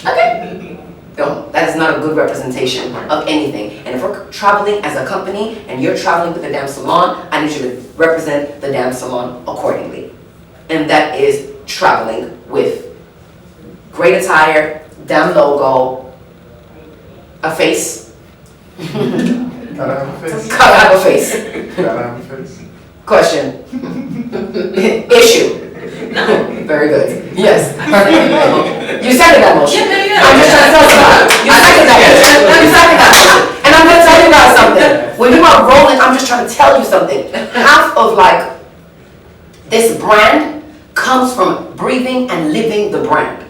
Okay? Go home. That is not a good representation of anything. And if we're traveling as a company and you're traveling with the Dam Salon, I need you to represent the Dam Salon accordingly. And that is traveling with great attire, Dam logo, a face. Gotta have a face. Gotta have a face. Gotta have a face. Question. Issue. Very good. Yes. You second that motion. Yeah. I'm just trying to tell you about it. You second that motion. You second that motion. And I'm gonna tell you about something. When you are rolling, I'm just trying to tell you something. Half of this brand comes from breathing and living the brand.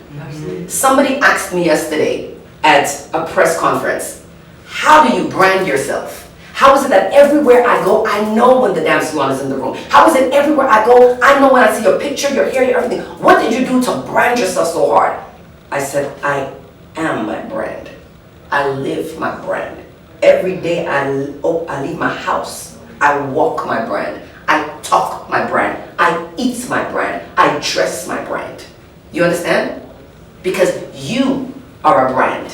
Somebody asked me yesterday at a press conference, how do you brand yourself? How is it that everywhere I go, I know when the Dam Salon is in the room? How is it everywhere I go, I know when I see your picture, your hair, your everything? What did you do to brand yourself so hard? I said, I am my brand. I live my brand. Every day I leave my house, I walk my brand. I talk my brand. I eat my brand. I dress my brand. You understand? Because you are a brand.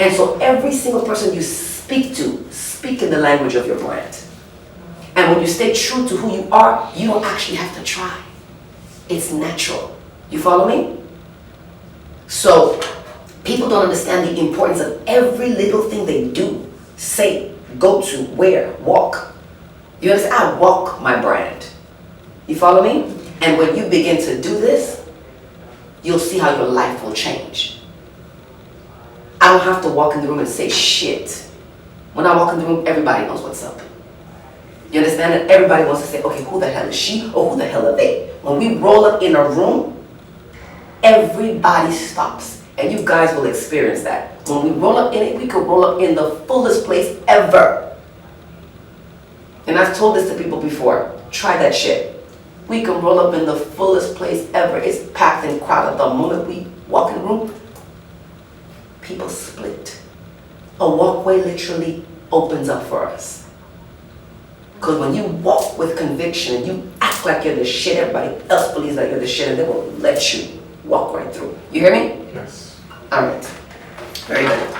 And so every single person you speak to, speak in the language of your brand. And when you stay true to who you are, you don't actually have to try. It's natural. You follow me? So people don't understand the importance of every little thing they do, say, go to, wear, walk. You understand? I walk my brand. You follow me? And when you begin to do this, you'll see how your life will change. I don't have to walk in the room and say shit. When I walk in the room, everybody knows what's up. You understand that? Everybody wants to say, okay, who the hell is she or who the hell are they? When we roll up in a room, everybody stops. And you guys will experience that. When we roll up in it, we could roll up in the fullest place ever. And I've told this to people before. Try that shit. We can roll up in the fullest place ever. It's packed and crowded. The moment we walk in the room, people split. A walkway literally opens up for us. Because when you walk with conviction and you act like you're the shit, everybody else believes that you're the shit and they will let you walk right through. You hear me? Yes. All right. Very good.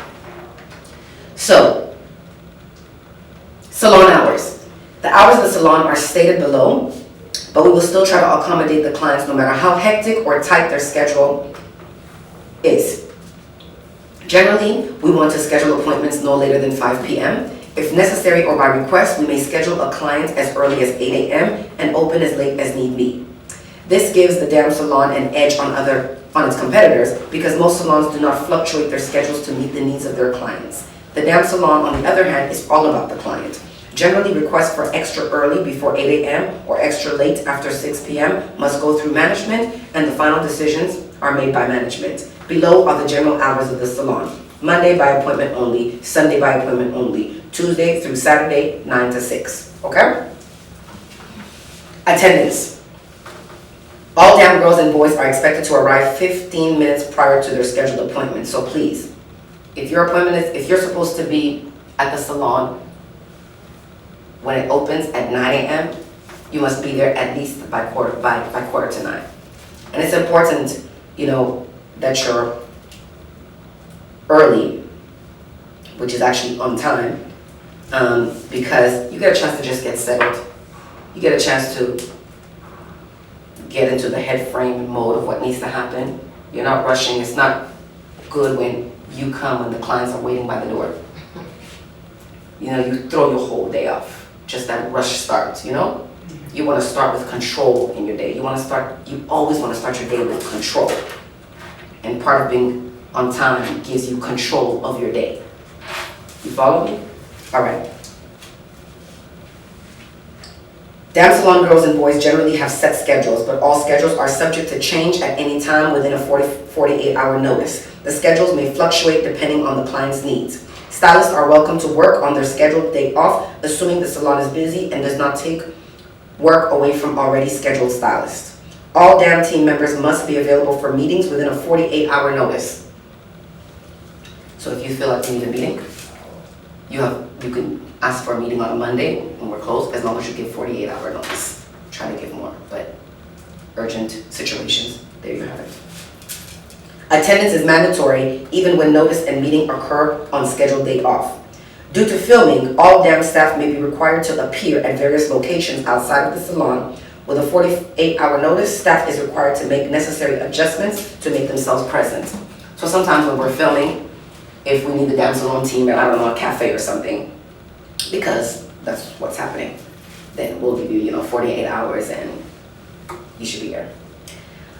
So, salon hours. The hours of the salon are stated below, but we will still try to accommodate the clients no matter how hectic or tight their schedule is. Generally, we want to schedule appointments no later than 5 p.m. If necessary or by request, we may schedule a client as early as 8 a.m. and open as late as need be. This gives the Dam Salon an edge on its competitors because most salons do not fluctuate their schedules to meet the needs of their clients. The Dam Salon, on the other hand, is all about the client. Generally, requests for extra early before 8 a.m. or extra late after 6 p.m. must go through management, and the final decisions are made by management. Below are the general hours of the salon. Monday by appointment only, Sunday by appointment only, Tuesday through Saturday, 9 to 6. Okay? Attendance. All damn girls and boys are expected to arrive 15 minutes prior to their scheduled appointment. So please, if your appointment is, if you're supposed to be at the salon when it opens at 9 a.m., you must be there at least by quarter to 9. And it's important, you know, that you're early, which is actually on time, because you get a chance to just get settled. You get a chance to get into the head frame mode of what needs to happen. You're not rushing. It's not good when you come and the clients are waiting by the door. You know, you throw your whole day off. Just that rush start, you know? You want to start with control in your day. You always want to start your day with control. And part of being on time gives you control of your day. You follow me? All right. Dance salon girls and boys generally have set schedules, but all schedules are subject to change at any time within a 48-hour notice. The schedules may fluctuate depending on the client's needs. Stylists are welcome to work on their scheduled day off, assuming the salon is busy and does not take work away from already scheduled stylists. All DAM team members must be available for meetings within a 48-hour notice. So if you feel like you need a meeting, you can ask for a meeting on a Monday when we're closed, as long as you give 48-hour notice. Try to give more, but urgent situations, there you have it. Attendance is mandatory even when notice and meeting occur on scheduled day off. Due to filming, all DAM staff may be required to appear at various locations outside of the salon. With a 48-hour notice, staff is required to make necessary adjustments to make themselves present. So sometimes when we're filming, if we need the DAM salon team at, I don't know, a cafe or something, because that's what's happening, then we'll give you, 48 hours and you should be here.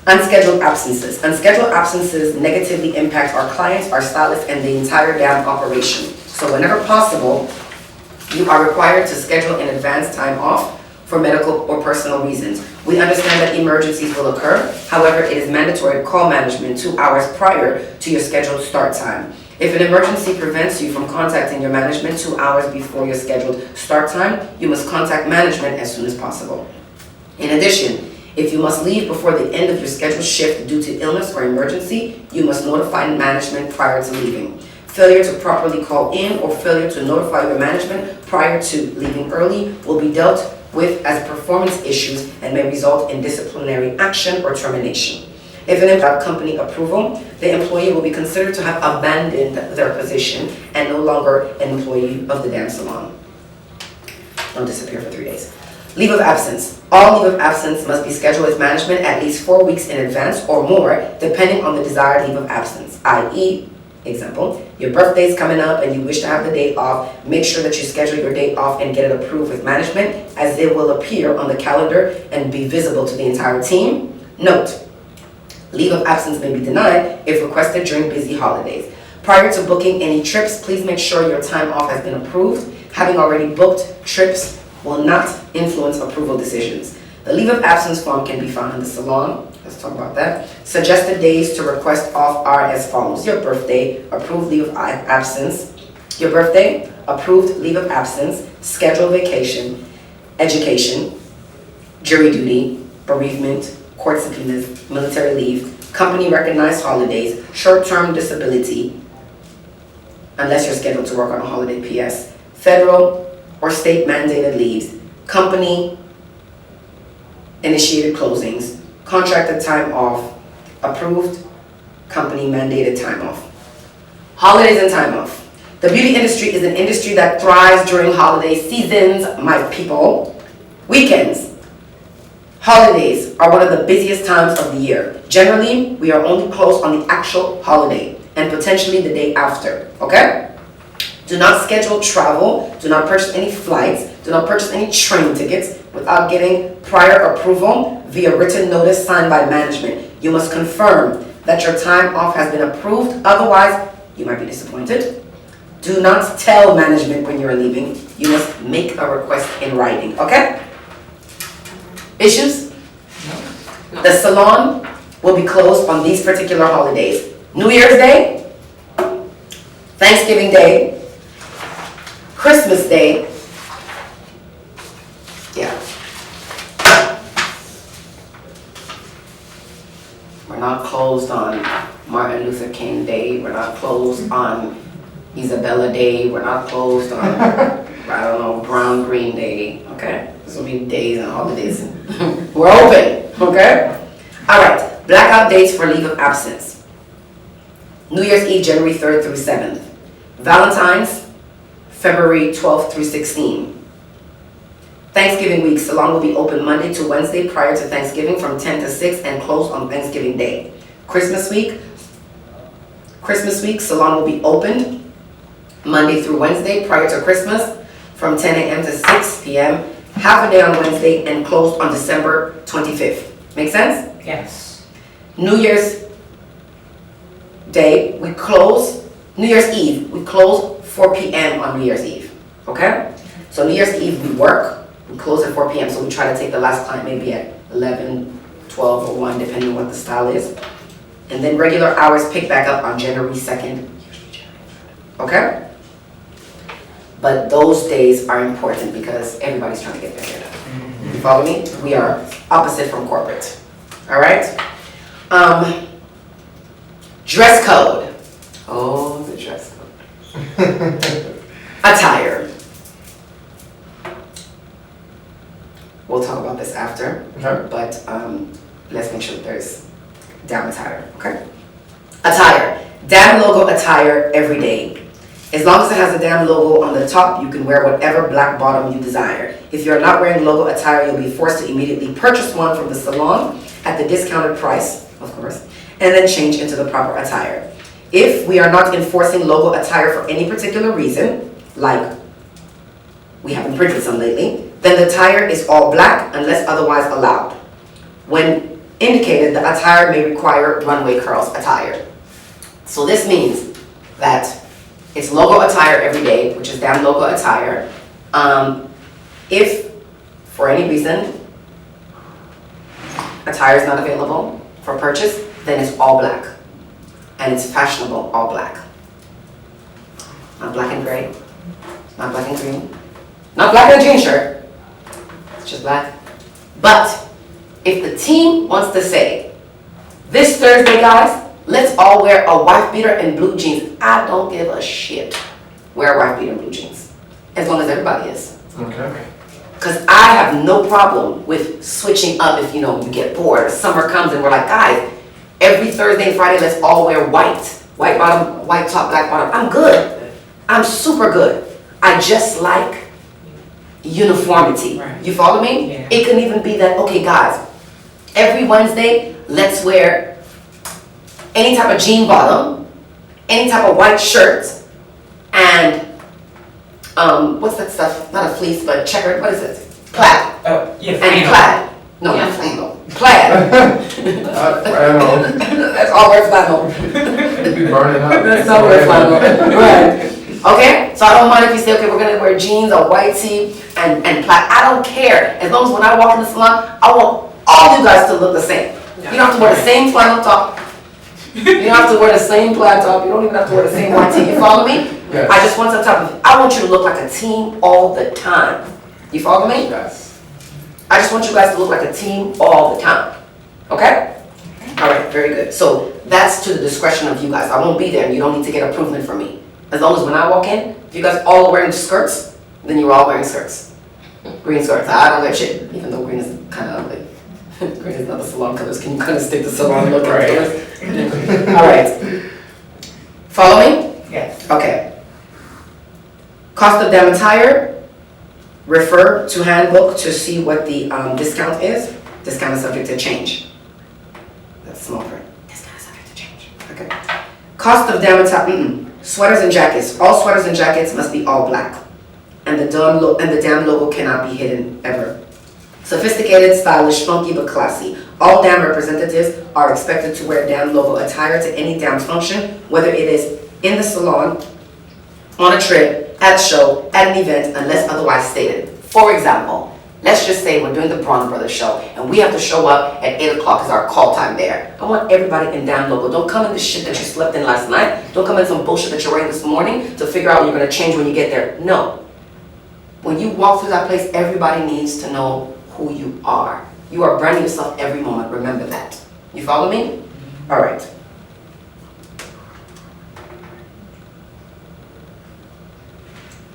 Unscheduled absences. Unscheduled absences negatively impact our clients, our stylists, and the entire DAM operation. So whenever possible, you are required to schedule in advance time off for medical or personal reasons. We understand that emergencies will occur. However, it is mandatory to call management 2 hours prior to your scheduled start time. If an emergency prevents you from contacting your management 2 hours before your scheduled start time, you must contact management as soon as possible. In addition, if you must leave before the end of your scheduled shift due to illness or emergency, you must notify management prior to leaving. Failure to properly call in or failure to notify your management prior to leaving early will be dealt with as performance issues and may result in disciplinary action or termination. If an without company approval, the employee will be considered to have abandoned their position and no longer an employee of the DAM salon. Don't disappear for 3 days. Leave of absence. All leave of absence must be scheduled with management at least 4 weeks in advance or more, depending on the desired leave of absence, i.e., example, your birthday is coming up and you wish to have the day off, make sure that you schedule your day off and get it approved with management, as it will appear on the calendar and be visible to the entire team. Note, leave of absence may be denied if requested during busy holidays. Prior to booking any trips, please make sure your time off has been approved. Having already booked trips will not influence approval decisions. The leave of absence form can be found in the salon. Let's talk about that. Suggested days to request off are as follows. Your birthday, approved leave of absence. Your birthday, approved leave of absence, scheduled vacation, education, jury duty, bereavement, court subpoenas, military leave, company recognized holidays, short-term disability, unless you're scheduled to work on a holiday PS, federal or state mandated leaves, company initiated closings, contracted time off, approved company mandated time off. Holidays and time off. The beauty industry is an industry that thrives during holiday seasons, my people. Weekends. Holidays are one of the busiest times of the year. Generally, we are only closed on the actual holiday and potentially the day after, okay? Do not schedule travel, do not purchase any flights, do not purchase any train tickets without getting prior approval via written notice signed by management. You must confirm that your time off has been approved, otherwise you might be disappointed. Do not tell management when you're leaving. You must make a request in writing, okay? Issues? No. The salon will be closed on these particular holidays. New Year's Day, Thanksgiving Day, Christmas Day, yeah, closed on Martin Luther King Day. We're not closed on Isabella Day. We're not closed on, I don't know, Brown Green Day. Okay? This will be days and holidays. We're open. Okay? All right. Blackout dates for leave of absence. New Year's Eve, January 3rd through 7th. Valentine's, February 12th through 16th. Thanksgiving week, salon will be open Monday to Wednesday prior to Thanksgiving from 10 to 6 and closed on Thanksgiving Day. Christmas week, salon will be opened Monday through Wednesday prior to Christmas from 10 a.m. to 6 p.m. Half a day on Wednesday and closed on December 25th. Make sense? Yes. New Year's Day, we close. New Year's Eve, we close 4 p.m. on New Year's Eve. Okay? So New Year's Eve, we work. We close at 4 p.m. So we try to take the last client maybe at 11, 12, or 1, depending on what the style is. And then regular hours pick back up on January 2nd. Okay? But those days are important because everybody's trying to get their hair done. You follow me? We are opposite from corporate. All right? Dress code. Oh, the dress code. Attire. We'll talk about this after, Okay. but let's make sure that there's damn attire, okay? Attire. Damn logo attire every day. As long as it has a damn logo on the top, you can wear whatever black bottom you desire. If you're not wearing logo attire, you'll be forced to immediately purchase one from the salon at the discounted price, of course, and then change into the proper attire. If we are not enforcing logo attire for any particular reason, like we haven't printed some lately, then the attire is all black unless otherwise allowed. When indicated, the attire may require runway curls attire. So this means that it's logo attire every day, which is damn logo attire. If, for any reason, attire is not available for purchase, then it's all black. And it's fashionable all black. Not black and gray, not black and green, not black and jean shirt. It's just black. But if the team wants to say, this Thursday, guys, let's all wear a wife beater and blue jeans. I don't give a shit. Wear a wife beater and blue jeans. As long as everybody is. Okay. Because I have no problem with switching up if, you get bored. Or summer comes and we're like, guys, every Thursday and Friday, let's all wear white. White bottom, white top, black bottom. I'm good. I'm super good. I just like uniformity. Right. You follow me? Yeah. It can even be that, okay, guys, every Wednesday, let's wear any type of jean bottom, any type of white shirt, and what's that stuff? Not a fleece, but checkered. What is it? Plaid. Oh, yeah. And plaid. No, not flannel. Plaid. Flannel. That's all wear flannel. It'd be burning up. That's all wear flannel. Right. Okay? So I don't mind if you say, okay, we're gonna wear jeans or white tee and plaid. I don't care. As long as when I walk in the salon, I want all you guys to look the same. You don't have to wear the same flannel top. You don't have to wear the same plaid top. You don't even have to wear the same white tee. You follow me? Yes. I just want some type of, I want you to look like a team all the time. You follow me? Yes. I just want you guys to look like a team all the time. Okay? All right, very good. So that's to the discretion of you guys. I won't be there and you don't need to get approval from me. As long as when I walk in, if you guys all are wearing skirts, then you're all wearing skirts. Green skirts. I don't get shit, even though green is kind of ugly. Green is not the salon colors. Can you kind of stick to salon look? Right. All right. Follow me? Yes. Okay. Cost of damn attire. Refer to handbook to see what the discount is. Discount is subject to change. That's small print. Discount is subject to change. Okay. Cost of damn attire. Sweaters and jackets. All sweaters and jackets must be all black. And the damn logo cannot be hidden ever. Sophisticated, stylish, funky, but classy. All DAM representatives are expected to wear DAM logo attire to any DAM function, whether it is in the salon, on a trip, at a show, at an event, unless otherwise stated. For example, let's just say we're doing the Braun Brothers show, and we have to show up at 8 o'clock as our call time there. I want everybody in DAM logo. Don't come in the shit that you slept in last night. Don't come in some bullshit that you're wearing this morning to figure out you're going to change when you get there. No. When you walk through that place, everybody needs to know who you are. You are branding yourself every moment. Remember that. You follow me? All right.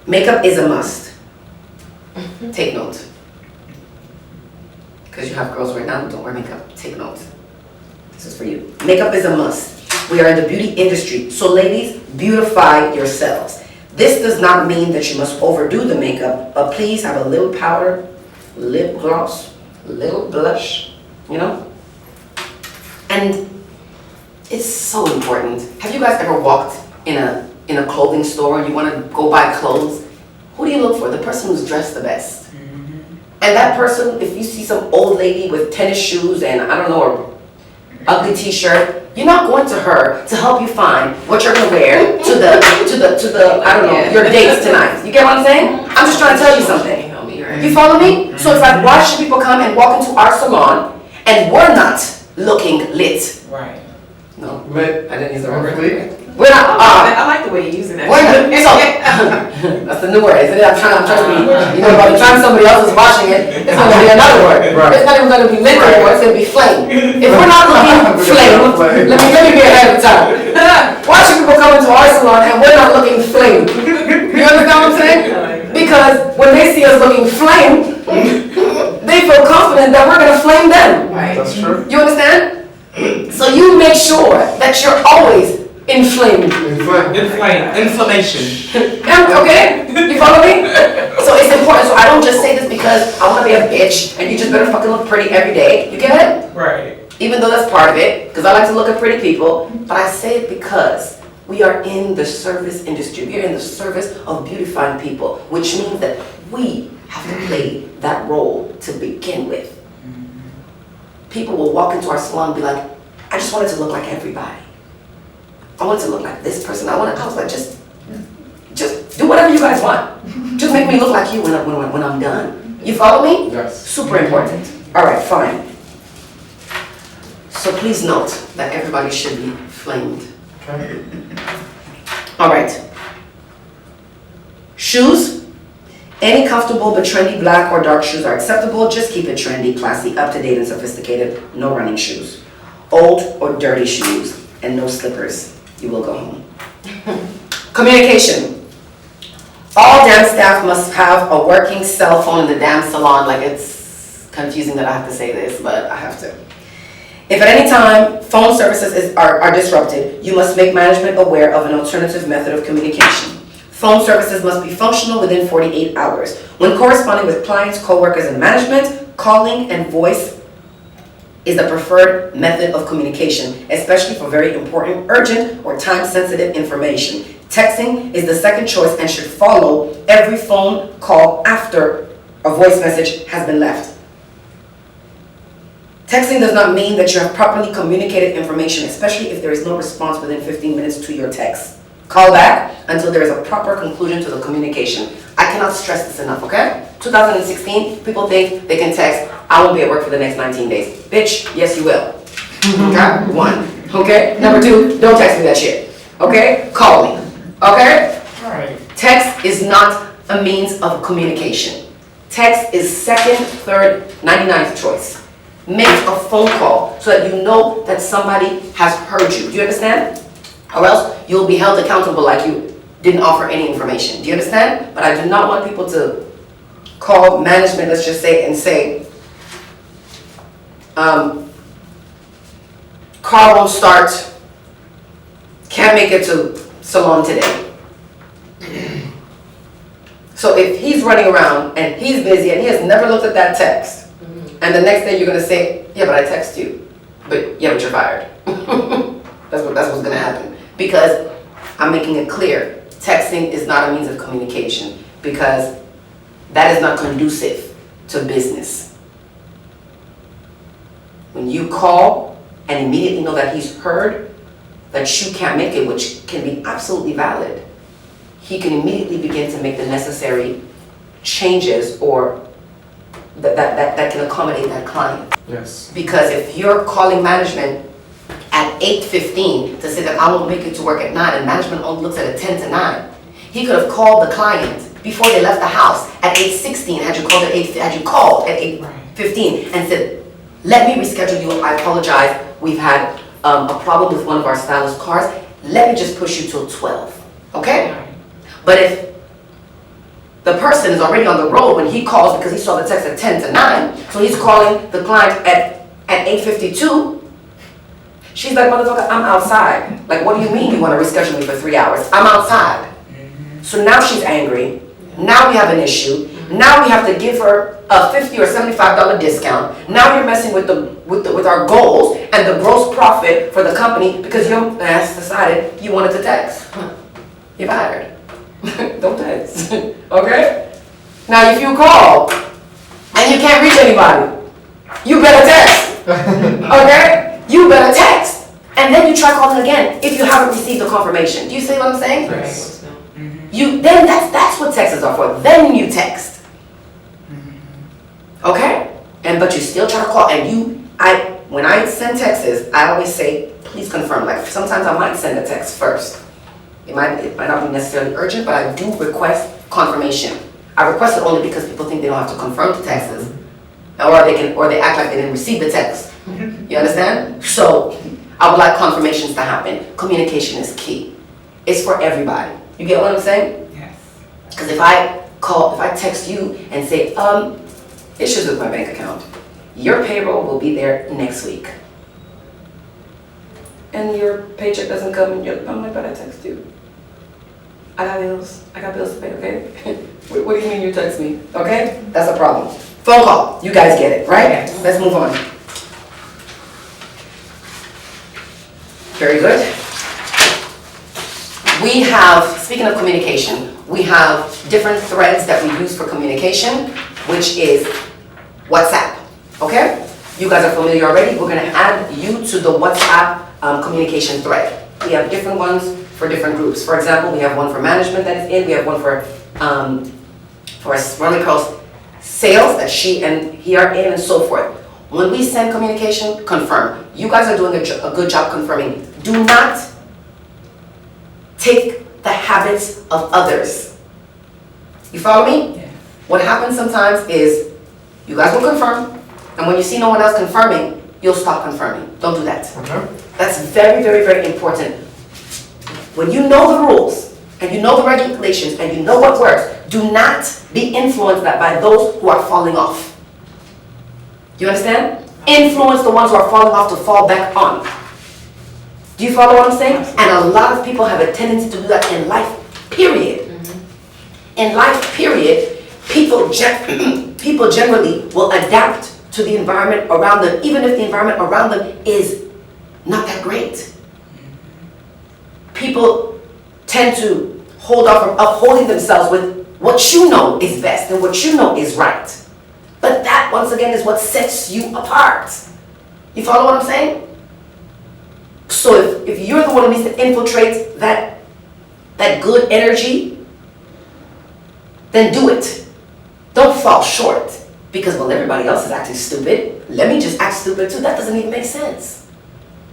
Makeup is a must. Take note. Because you have girls right now who don't wear makeup. Take note. This is for you. Makeup is a must. We are in the beauty industry. So ladies, beautify yourselves. This does not mean that you must overdo the makeup, but please have a little powder, lip gloss, little blush, you know? And it's so important. Have you guys ever walked in a clothing store and you want to go buy clothes? Who do you look for? The person who's dressed the best. And that person, if you see some old lady with tennis shoes and I don't know, an ugly t-shirt, you're not going to her to help you find what you're gonna wear to the I don't know, your dates tonight. You get what I'm saying? I'm just trying to tell you something. You follow me? So it's like, why should people come and walk into our salon and we're not looking lit? Right. No, Lit. I didn't use the word. Lit. We're not. I like the way you're using that. We're not. So that's the new word, isn't it? I'm trying to be. You know, by the time somebody else is watching it, it's going to be another word. Right. It's not even going to be lit anymore. It's going to be flame. If we're not looking flame, let me be ahead of time. Why should people come into our salon and we're not looking flame? You understand what I'm saying? Because when they see us looking flame, they feel confident that we're going to flame them. Right. That's true. You understand? So you make sure that you're always inflamed. Inflammation. Okay? You follow me? So it's important. So I don't just say this because I want to be a bitch and you just better fucking look pretty every day. You get it? Right. Even though that's part of it, because I like to look at pretty people, but I say it because we are in the service industry. We are in the service of beautifying people, which means that we have to play that role to begin with. People will walk into our salon and be like, I just wanted to look like everybody. I wanted to look like this person. I was like, just do whatever you guys want. Just make me look like you when I'm done. You follow me? Yes. Super important. All right, fine. So please note that everybody should be flamed. Okay. All right. Shoes. Any comfortable but trendy black or dark shoes are acceptable. Just keep it trendy, classy, up-to-date, and sophisticated. No running shoes. Old or dirty shoes, and no slippers. You will go home. Communication. All damn staff must have a working cell phone in the damn salon. Like, it's confusing that I have to say this, but I have to. If at any time phone services are disrupted, you must make management aware of an alternative method of communication. Phone services must be functional within 48 hours. When corresponding with clients, coworkers, and management, calling and voice is the preferred method of communication, especially for very important, urgent, or time-sensitive information. Texting is the second choice and should follow every phone call after a voice message has been left. Texting does not mean that you have properly communicated information, especially if there is no response within 15 minutes to your text. Call back until there is a proper conclusion to the communication. I cannot stress this enough, okay? 2016, people think they can text, I won't be at work for the next 19 days. Bitch, yes you will. Okay? One. Okay? Number two, don't text me that shit. Okay? Call me. Okay? Right. Text is not a means of communication. Text is second, third, 99th choice. Make a phone call so that you know that somebody has heard you. Do you understand? Or else you'll be held accountable like you didn't offer any information. Do you understand? But I do not want people to call management, let's just say, and say, car won't start, can't make it to salon today. So if he's running around and he's busy and he has never looked at that text, and the next day you're gonna say, yeah, but I text you, but you're fired. That's what's gonna happen. Because I'm making it clear, texting is not a means of communication because that is not conducive to business. When you call and immediately know that he's heard that you can't make it, which can be absolutely valid, he can immediately begin to make the necessary changes or that can accommodate that client. Yes. Because if you're calling management at 8:15 to say that I won't make it to work at 9 and management only looks at a 10 to 9, he could have called the client before they left the house at 8:16 had you called at 8:15 and said, let me reschedule you, I apologize, we've had a problem with one of our stylist cars, let me just push you till 12, okay? But if the person is already on the road when he calls because he saw the text at 10 to 9, so he's calling the client at 8:52, she's like, motherfucker, I'm outside. Like, what do you mean you want to reschedule me for 3 hours? I'm outside. So now she's angry. Now we have an issue. Now we have to give her a $50 or $75 discount. Now you're messing with our goals and the gross profit for the company because your ass decided you wanted to text. You're fired. Don't text. Okay? Now if you call and you can't reach anybody, you better text. Okay? You better text. And then you try calling again if you haven't received a confirmation. Do you see what I'm saying? Yes. Then that's what texts are for. Then you text. Okay? But you still try to call, and when I send texts, I always say, please confirm. Like sometimes I might send a text first. It might not be necessarily urgent, but I do request confirmation. I request it only because people think they don't have to confirm the texts, or they act like they didn't receive the text. You understand? So I would like confirmations to happen. Communication is key. It's for everybody. You get what I'm saying? Yes. Because if I text you and say, issues with my bank account, your payroll will be there next week. And your paycheck doesn't come, I'm like, but I text you. I got bills to pay, okay? What do you mean you text me? Okay? That's a problem. Phone call, you guys get it, right? Yes. Let's move on. Very good. We have, speaking of communication, we have different threads that we use for communication, which is WhatsApp, okay? You guys are familiar already. We're gonna add you to the WhatsApp communication thread. We have different ones for different groups. For example, we have one for management that is in, we have one for running across sales that she and he are in, and so forth. When we send communication, confirm. You guys are doing a good job confirming. Do not take the habits of others. You follow me? Yeah. What happens sometimes is you guys will confirm, and when you see no one else confirming, you'll stop confirming. Don't do that. Okay. That's very, very, very important. When you know the rules, and you know the regulations, and you know what works, do not be influenced by those who are falling off. Do you understand? Influence the ones who are falling off to fall back on. Do you follow what I'm saying? And a lot of people have a tendency to do that in life, period. In life, period, people generally will adapt to the environment around them, even if the environment around them is not that great. People tend to hold off from upholding themselves with what you know is best and what you know is right. But that, once again, is what sets you apart. You follow what I'm saying? So if you're the one who needs to infiltrate that good energy, then do it. Don't fall short. Because, well, everybody else is acting stupid. Let me just act stupid too. That doesn't even make sense.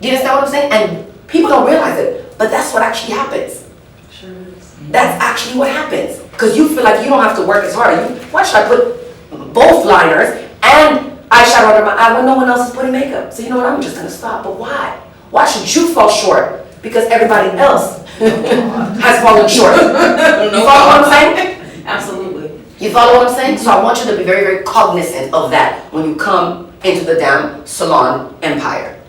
Do you understand what I'm saying? And people don't realize it, but that's what actually happens. Sure is. That's actually what happens. Because you feel like you don't have to work as hard. Why should I put both liners and eyeshadow under my eye when no one else is putting makeup? So you know what, I'm just gonna stop. But why? Why should you fall short? Because everybody else has fallen short. You follow what I'm saying? Absolutely. You follow what I'm saying? So I want you to be very, very cognizant of that when you come into the damn salon empire.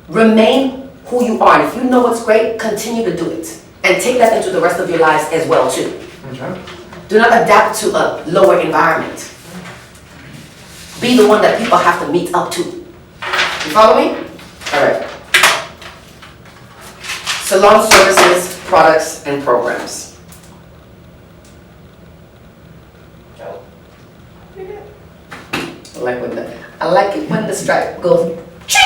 Remain who you are. And if you know what's great, continue to do it. And take that into the rest of your lives as well too. Okay. Do not adapt to a lower environment. Be the one that people have to meet up to. You follow me? All right. Salon services, products, and programs. I like it when the stripe goes ching.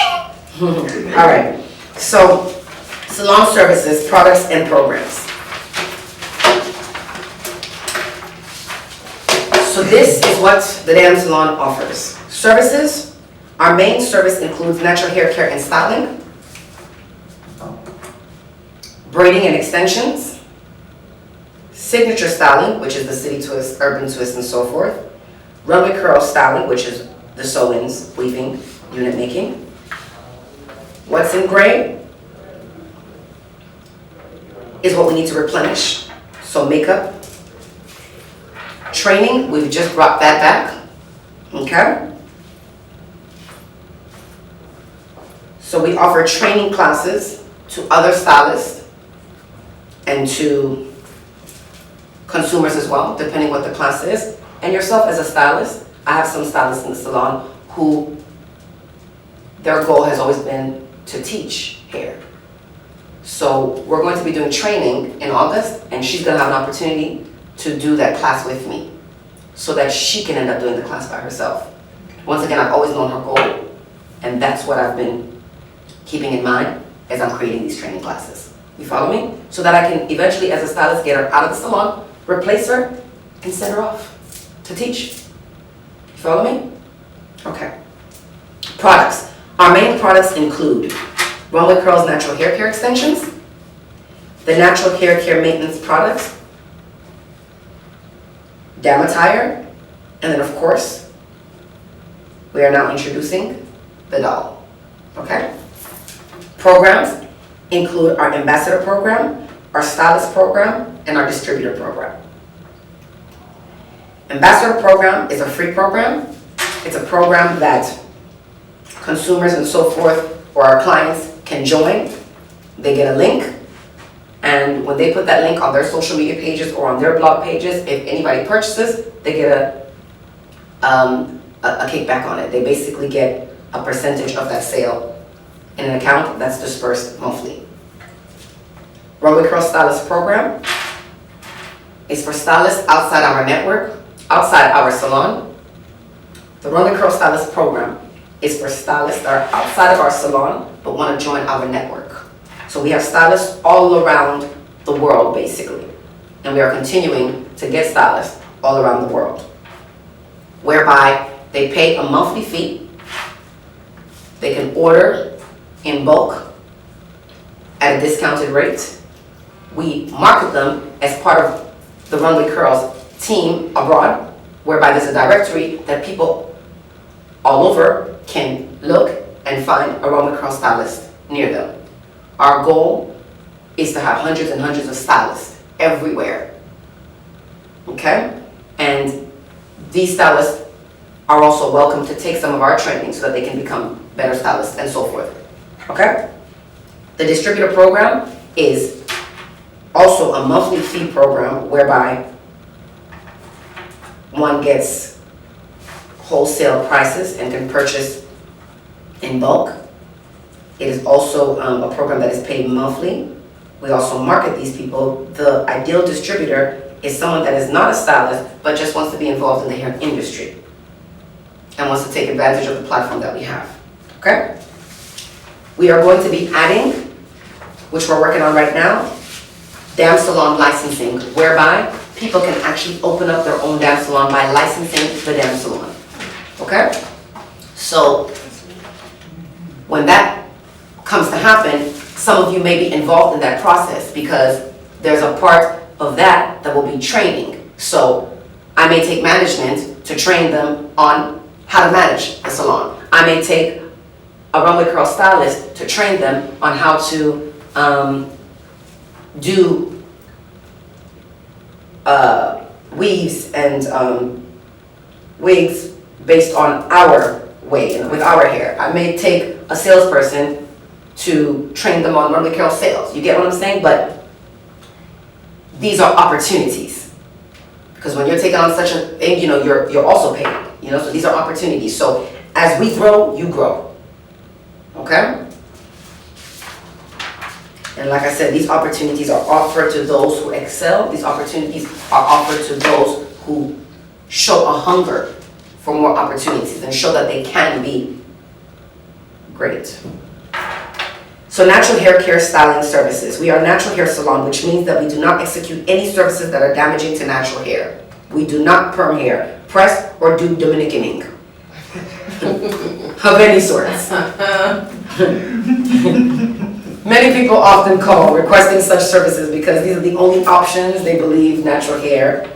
All right. So, salon services, products, and programs. So this is what the damn salon offers. Services. Our main service includes natural hair care and styling, braiding and extensions, signature styling, which is the city twist, urban twist, and so forth, runway curl styling, which is the sew-ins, weaving, unit making, What's in gray is what we need to replenish. So makeup. Training, we've just brought that back. Okay? So we offer training classes to other stylists and to consumers as well, depending what the class is. And yourself as a stylist, I have some stylists in the salon who their goal has always been to teach hair. So we're going to be doing training in August, and she's going to have an opportunity to do that class with me so that she can end up doing the class by herself. Once again, I've always known her goal, and that's what I've been keeping in mind as I'm creating these training classes. You follow me? So that I can eventually, as a stylist, get her out of the salon, replace her, and send her off to teach. You follow me? Okay. Products. Our main products include Runway Curls Natural Hair Care Extensions, the Natural Hair Care Maintenance products, Damatire, and then of course, we are now introducing the doll. Okay? Programs include our ambassador program, our stylist program, and our distributor program. Ambassador program is a free program. It's a program that consumers and so forth, or our clients can join. They get a link, and when they put that link on their social media pages or on their blog pages, if anybody purchases, they get a kickback on it. They basically get a percentage of that sale in an account that's dispersed monthly. Runway Curl Stylist Program is for stylists outside our network, outside our salon. The Runway Curl Stylist Program is for stylists that are outside of our salon but want to join our network. So we have stylists all around the world basically, and we are continuing to get stylists all around the world, whereby they pay a monthly fee. They can order in bulk at a discounted rate. We market them as part of the Runway Curls team abroad, whereby there's a directory that people all over can look and find a Runway Curl stylist near them. Our goal is to have hundreds and hundreds of stylists everywhere. Okay? And these stylists are also welcome to take some of our training so that they can become better stylists and so forth. Okay? The distributor program is also a monthly fee program whereby one gets wholesale prices and can purchase in bulk. It is also a program that is paid monthly. We also market these people. The ideal distributor is someone that is not a stylist but just wants to be involved in the hair industry and wants to take advantage of the platform that we have. Okay? We are going to be adding, which we're working on right now, dam salon licensing, whereby people can actually open up their own dam salon by licensing the dam salon. Okay? So when that comes to happen, some of you may be involved in that process because there's a part of that that will be training. So I may take management to train them on how to manage a salon. I may take a Runway Curl stylist to train them on how to do weaves and wigs based on our way and with our hair. I may take a salesperson to train them on Runway Curl sales. You get what I'm saying? But these are opportunities. Because when you're taking on such a thing, you know, you're also paid. You know, so these are opportunities. So as we grow, you grow. Okay? And like I said, these opportunities are offered to those who excel. These opportunities are offered to those who show a hunger for more opportunities and show that they can be great. So natural hair care styling services. We are a natural hair salon, which means that we do not execute any services that are damaging to natural hair. We do not perm hair, press, or do Dominicaning of any sorts. Many people often call requesting such services because these are the only options they believe natural hair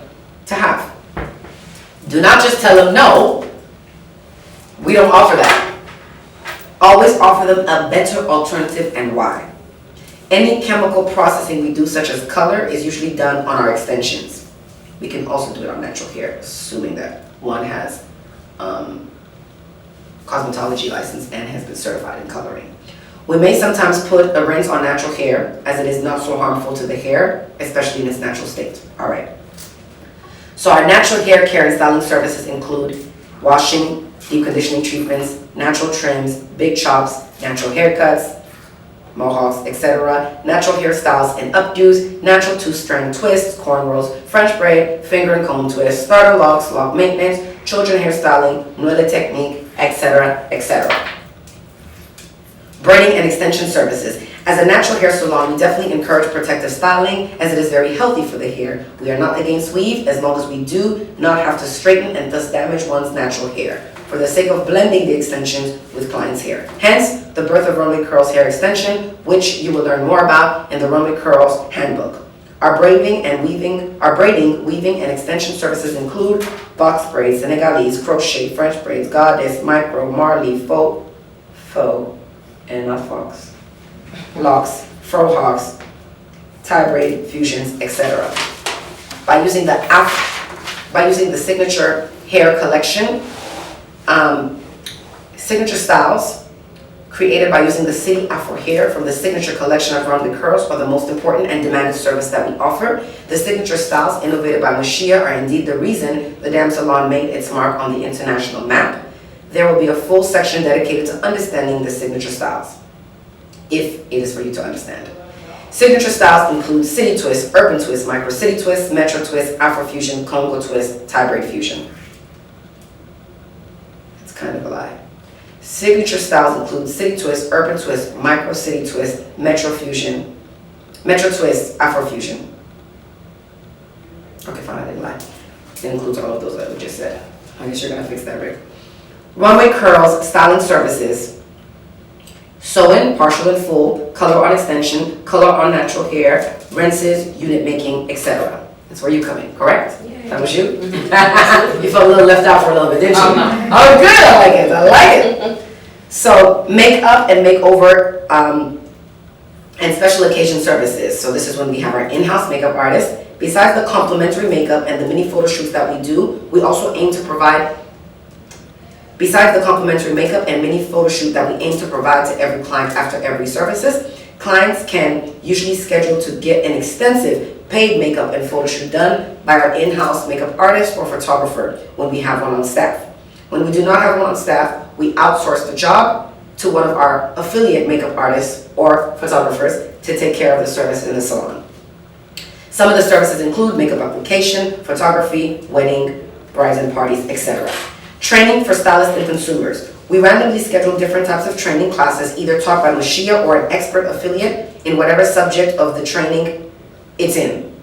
to have. Do not just tell them no, we don't offer that. Always offer them a better alternative and why. Any chemical processing we do, such as color, is usually done on our extensions. We can also do it on natural hair, assuming that one has cosmetology license and has been certified in coloring. We may sometimes put a rinse on natural hair, as it is not so harmful to the hair, especially in its natural state. All right. So our natural hair care and styling services include washing, deep conditioning treatments, natural trims, big chops, natural haircuts, mohawks, etc., natural hairstyles and updos, natural two-strand twists, cornrows, French braid, finger and comb twists, starter locks, lock maintenance, children hairstyling, nuele technique, etc., etc. Braiding and extension services. As a natural hair salon, we definitely encourage protective styling as it is very healthy for the hair. We are not against weave as long as we do not have to straighten and thus damage one's natural hair for the sake of blending the extensions with client's hair. Hence, the birth of Runway Curls Hair Extension, which you will learn more about in the Runway Curls Handbook. Our braiding, weaving, and extension services include box braids, Senegalese, crochet, French braids, goddess, micro, marley, faux, and not fox, locks, fro hawks, tie braid, fusions, etc. By using the signature hair collection, signature styles created by using the City Afro hair from the signature collection of Runway Curls are the most important and demanded service that we offer. The signature styles innovated by Mushiya are indeed the reason the Dam Salon made its mark on the international map. There will be a full section dedicated to understanding the signature styles, if it is for you to understand. Signature styles include city twist, urban twist, micro city twist, metro twist, Afro fusion, Congo twist, tie braid fusion. It's kind of a lie. Signature styles include city twist, urban twist, micro city twist, metro fusion, metro twist, Afro fusion. Okay, fine, I didn't lie. It includes all of those that we just said. I guess you're gonna fix that, Rick. Runway Curls styling services. Sewing, partial and full, color on extension, color on natural hair, rinses, unit making, etc. That's where you come in, correct? Yeah. That was you? You felt a little left out for a little bit, didn't you? No. Oh, good, I like it. So, makeup and makeover and special occasion services. So this is when we have our in-house makeup artist. Besides the complimentary makeup and the mini photo shoots that we do, we also aim to provide Besides the complimentary makeup and mini photo shoot that we aim to provide to every client after every services, clients can usually schedule to get an extensive paid makeup and photo shoot done by our in-house makeup artist or photographer when we have one on staff. When we do not have one on staff, we outsource the job to one of our affiliate makeup artists or photographers to take care of the service in the salon. Some of the services include makeup application, photography, wedding, brides and parties, etc. Training for stylists and consumers. We randomly schedule different types of training classes, either taught by Mushiya or an expert affiliate in whatever subject of the training it's in.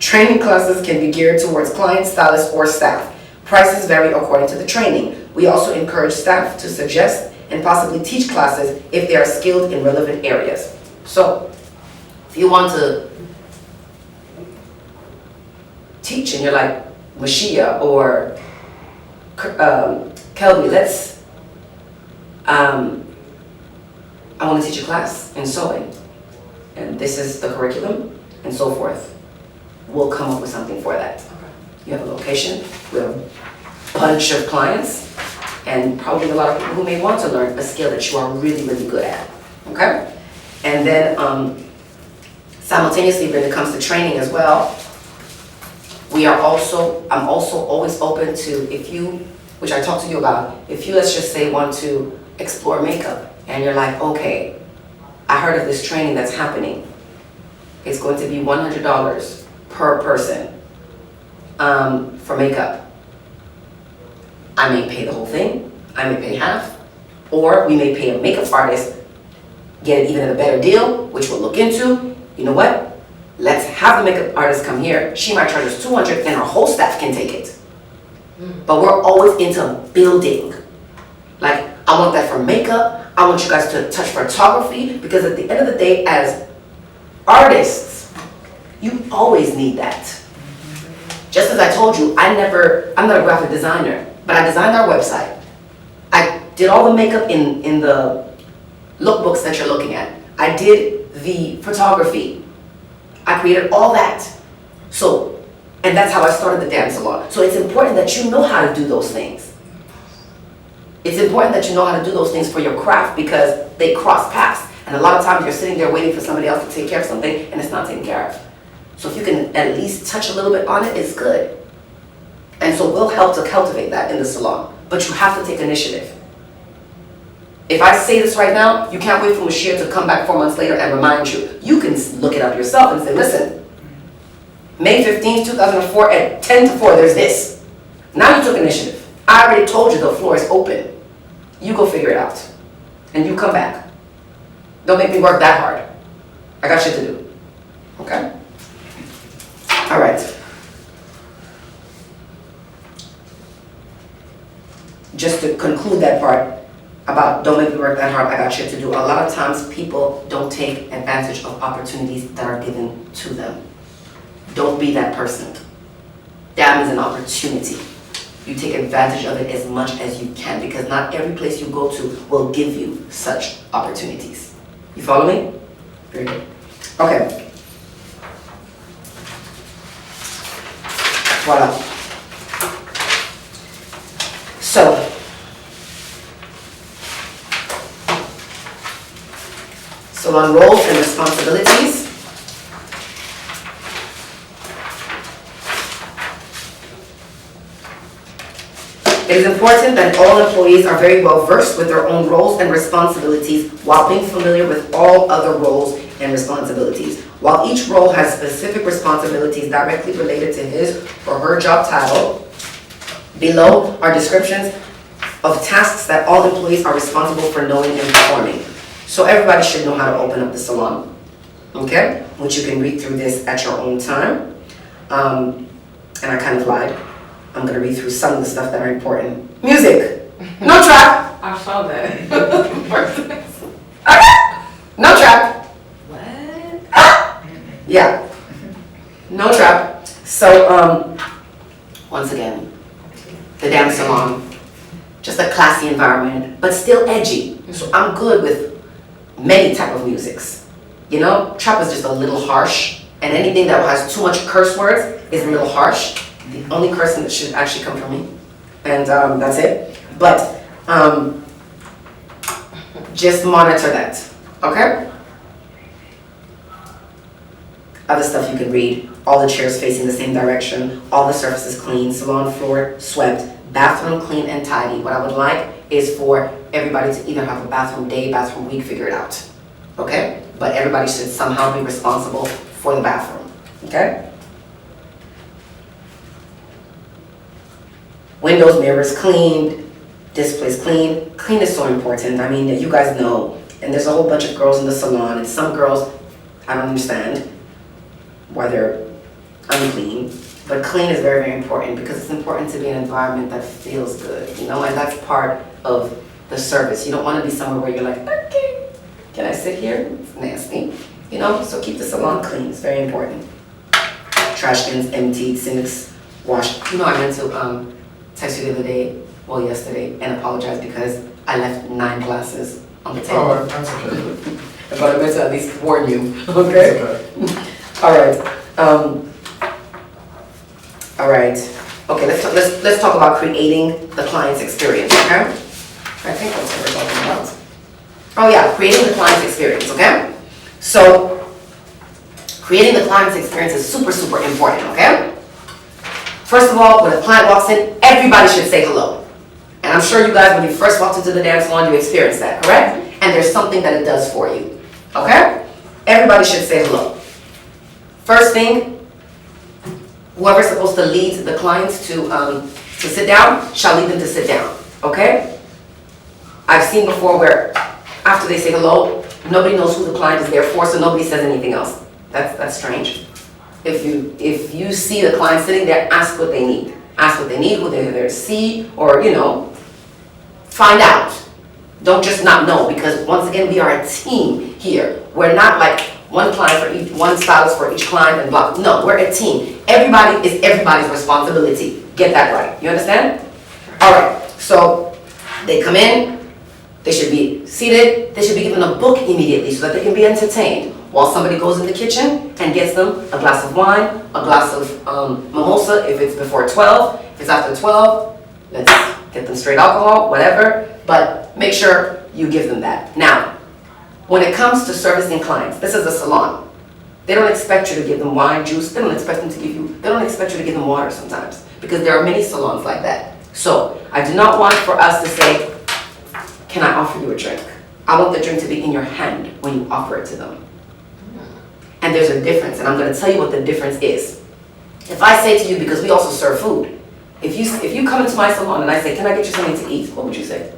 Training classes can be geared towards clients, stylists, or staff. Prices vary according to the training. We also encourage staff to suggest and possibly teach classes if they are skilled in relevant areas. So, if you want to teach and you're like Mushiya or Kelby, I want to teach a class in sewing, and this is the curriculum, and so forth. We'll come up with something for that. Okay. You have a location, we have a bunch of clients, and probably a lot of people who may want to learn a skill that you are really, really good at. Okay? And then simultaneously, when it comes to training as well, I'm also always open to, if you, which I talked to you about, if you, let's just say, want to explore makeup and you're like, okay, I heard of this training that's happening. It's going to be $100 per person for makeup. I may pay the whole thing, I may pay half, or we may pay a makeup artist, get it even at a better deal, which we'll look into. You know what? Let's have the makeup artist come here. She might charge us $200 and our whole staff can take it. But we're always into building. Like, I want that for makeup. I want you guys to touch photography, because at the end of the day, as artists, you always need that. Just as I told you, I'm not a graphic designer, but I designed our website. I did all the makeup in the lookbooks that you're looking at. I did the photography. I created all that. So, and that's how I started the dance salon. So it's important that you know how to do those things. It's important that you know how to do those things for your craft because they cross paths. And a lot of times you're sitting there waiting for somebody else to take care of something and it's not taken care of. So if you can at least touch a little bit on it, it's good. And so we'll help to cultivate that in the salon. But you have to take initiative. If I say this right now, you can't wait for Mushiya to come back 4 months later and remind you. You can look it up yourself and say, listen, May 15th, 2004 at 10 to 4, there's this. Now you took initiative. I already told you the floor is open. You go figure it out. And you come back. Don't make me work that hard. I got shit to do. Okay? All right. Just to conclude that part about don't make me work that hard, I got shit to do. A lot of times people don't take advantage of opportunities that are given to them. Don't be that person. That means an opportunity. You take advantage of it as much as you can because not every place you go to will give you such opportunities. You follow me? Very good. Okay. Voila. So, salon roles and responsibilities. It is important that all employees are very well versed with their own roles and responsibilities while being familiar with all other roles and responsibilities. While each role has specific responsibilities directly related to his or her job title, below are descriptions of tasks that all employees are responsible for knowing and performing. So everybody should know how to open up the salon, okay? Which you can read through this at your own time. And I kind of lied. I'm gonna read through some of the stuff that are important. Music, no trap. I saw that. No trap. What? Yeah, no trap. So once again, the dance salon, just a classy environment, but still edgy. So I'm good with many type of musics. You know, trap is just a little harsh, and anything that has too much curse words is a little harsh. The only cursing that should actually come from me, and that's it. But just monitor that, okay? Other stuff you can read. All the chairs facing the same direction. All the surfaces clean. Salon floor swept. Bathroom clean and tidy. What I would like is for everybody to either have a bathroom day, bathroom week, figure it out, okay? But everybody should somehow be responsible for the bathroom, okay? Windows, mirrors cleaned, displays clean. Clean is so important. I mean, you guys know, and there's a whole bunch of girls in the salon, and some girls, I don't understand why they're unclean, but clean is very, very important because it's important to be in an environment that feels good, you know, and that's part of the service. You don't want to be somewhere where you're like, okay, can I sit here? It's nasty, you know, so keep the salon clean. It's very important. Trash cans emptied, sinks washed. You know, I meant to text you the other day, well, yesterday, and apologize because I left 9 glasses on the table. Oh, that's okay. But I meant to at least warn you, That's okay? okay. All right. All right. Okay, let's talk about creating the client's experience, okay? I think that's what we're talking about. Oh yeah, creating the client's experience, okay? So, creating the client's experience is super, super important, okay? First of all, when a client walks in, everybody should say hello. And I'm sure you guys, when you first walked into the dance salon, you experienced that, correct? And there's something that it does for you, okay? Everybody should say hello. First thing, whoever's supposed to lead the clients to sit down, shall lead them to sit down, okay? I've seen before where after they say hello, nobody knows who the client is there for, so nobody says anything else. That's strange. If you see the client sitting there, ask what they need. Ask what they need, who they're there to see, or, you know, find out. Don't just not know, because once again, we are a team here. We're not like one client for each, one stylist for each client and blah. No, we're a team. Everybody is everybody's responsibility. Get that right. You understand? All right. So they come in, They should be seated, they should be given a book immediately so that they can be entertained while somebody goes in the kitchen and gets them a glass of wine, a glass of mimosa if it's before 12. If it's after 12, let's get them straight alcohol, whatever, but make sure you give them that. Now, when it comes to servicing clients, this is a salon. They don't expect you to give them wine, juice, they don't expect you to give them water sometimes, because there are many salons like that. So, I do not want for us to say, can I offer you a drink? I want the drink to be in your hand when you offer it to them. And there's a difference, and I'm going to tell you what the difference is. If I say to you, because we also serve food, if you come into my salon and I say, can I get you something to eat? What would you say?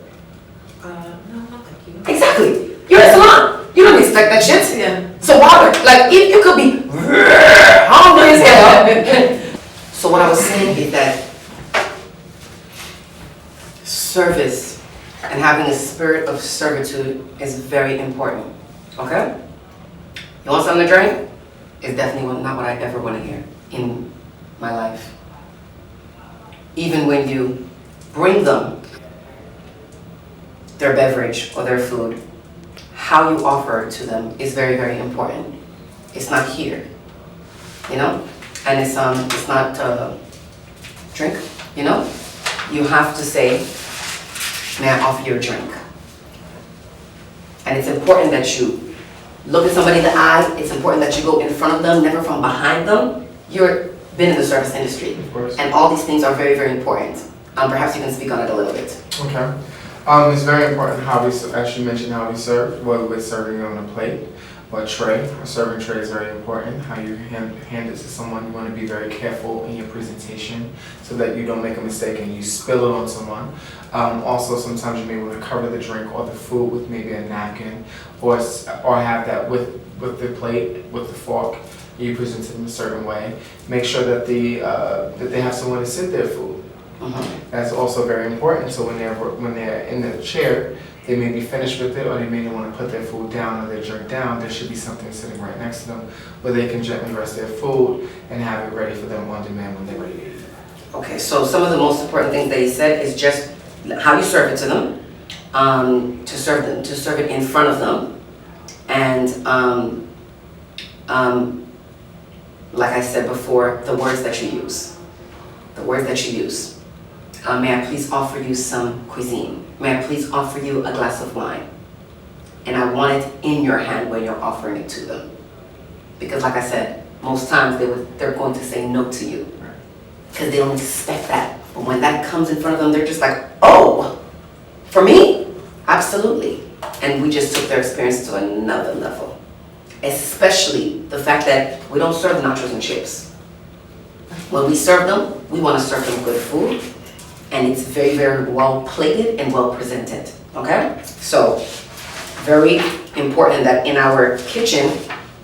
No, thank you. Exactly. You're in a salon. You don't expect that shit. Yeah. So water, like if you could be hungry as hell. So what I was saying is that service and having a spirit of servitude is very important. Okay? You want something to drink? It's definitely not what I ever want to hear in my life. Even when you bring them their beverage or their food, how you offer to them is very, very important. It's not here, you know? And it's not drink, you know? You have to say, may I offer you a drink? And it's important that you look at somebody in the eye. It's important that you go in front of them, never from behind them. You've been in the service industry. Of course. And all these things are very, very important. Perhaps you can speak on it a little bit. Okay. It's very important how we, as you mentioned, how we serve, whether we're serving on a plate or a tray. A serving tray is very important. How you hand it to someone, you want to be very careful in your presentation so that you don't make a mistake and you spill it on someone. Also, sometimes you may want to cover the drink or the food with maybe a napkin or have that with the plate, with the fork. You present it in a certain way. Make sure that they have somewhere to sit their food. That's also very important. So when they're in the chair, they may be finished with it, or they may want to put their food down or their drink down. There should be something sitting right next to them where they can gently rest their food and have it ready for them on demand when they're ready to eat. Okay, so some of the most important things that he said is just how you serve it to them, to serve it in front of them, and like I said before, the words that you use. The words that you use. May I please offer you some cuisine? May I please offer you a glass of wine? And I want it in your hand when you're offering it to them. Because like I said, most times they're going to say no to you. Because they don't expect that. But when that comes in front of them, they're just like, oh, for me? Absolutely. And we just took their experience to another level. Especially the fact that we don't serve nachos and chips. When we serve them, we want to serve them good food. And it's very, very well plated and well presented, okay? So, very important that in our kitchen,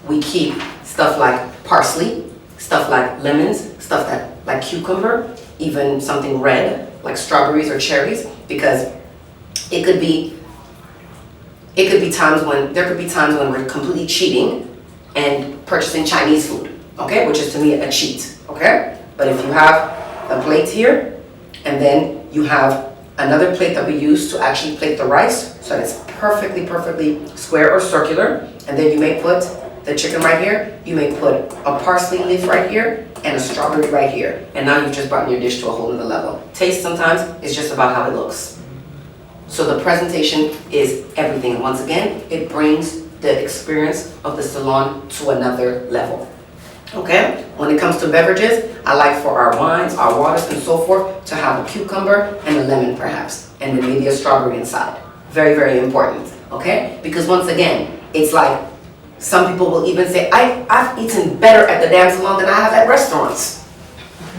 we keep stuff like parsley, stuff like lemons, stuff like cucumber, even something red, like strawberries or cherries, because there could be times when we're completely cheating and purchasing Chinese food, okay? Which is to me a cheat, okay? But if you have a plate here, and then you have another plate that we use to actually plate the rice, so that it's perfectly square or circular. And then you may put the chicken right here, you may put a parsley leaf right here, and a strawberry right here. And now you've just brought your dish to a whole other level. Taste sometimes is just about how it looks. So the presentation is everything. And once again, it brings the experience of the salon to another level. Okay? When it comes to beverages, I like for our wines, our waters, and so forth to have a cucumber and a lemon perhaps, and then maybe a strawberry inside. Very, very important. Okay? Because once again, it's like some people will even say, I've eaten better at the damn salon than I have at restaurants.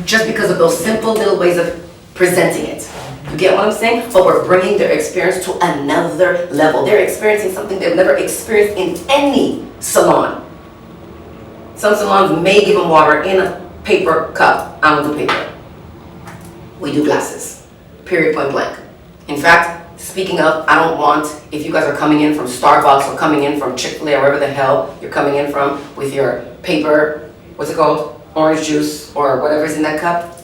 Just because of those simple little ways of presenting it. You get what I'm saying? But we're bringing their experience to another level. They're experiencing something they've never experienced in any salon. Some salons may give them water in a paper cup. I don't do paper. We do glasses. Period, point blank. In fact, speaking of, I don't want, if you guys are coming in from Starbucks or coming in from Chick-fil-A or wherever the hell you're coming in from with your paper, what's it called? Orange juice or whatever's in that cup,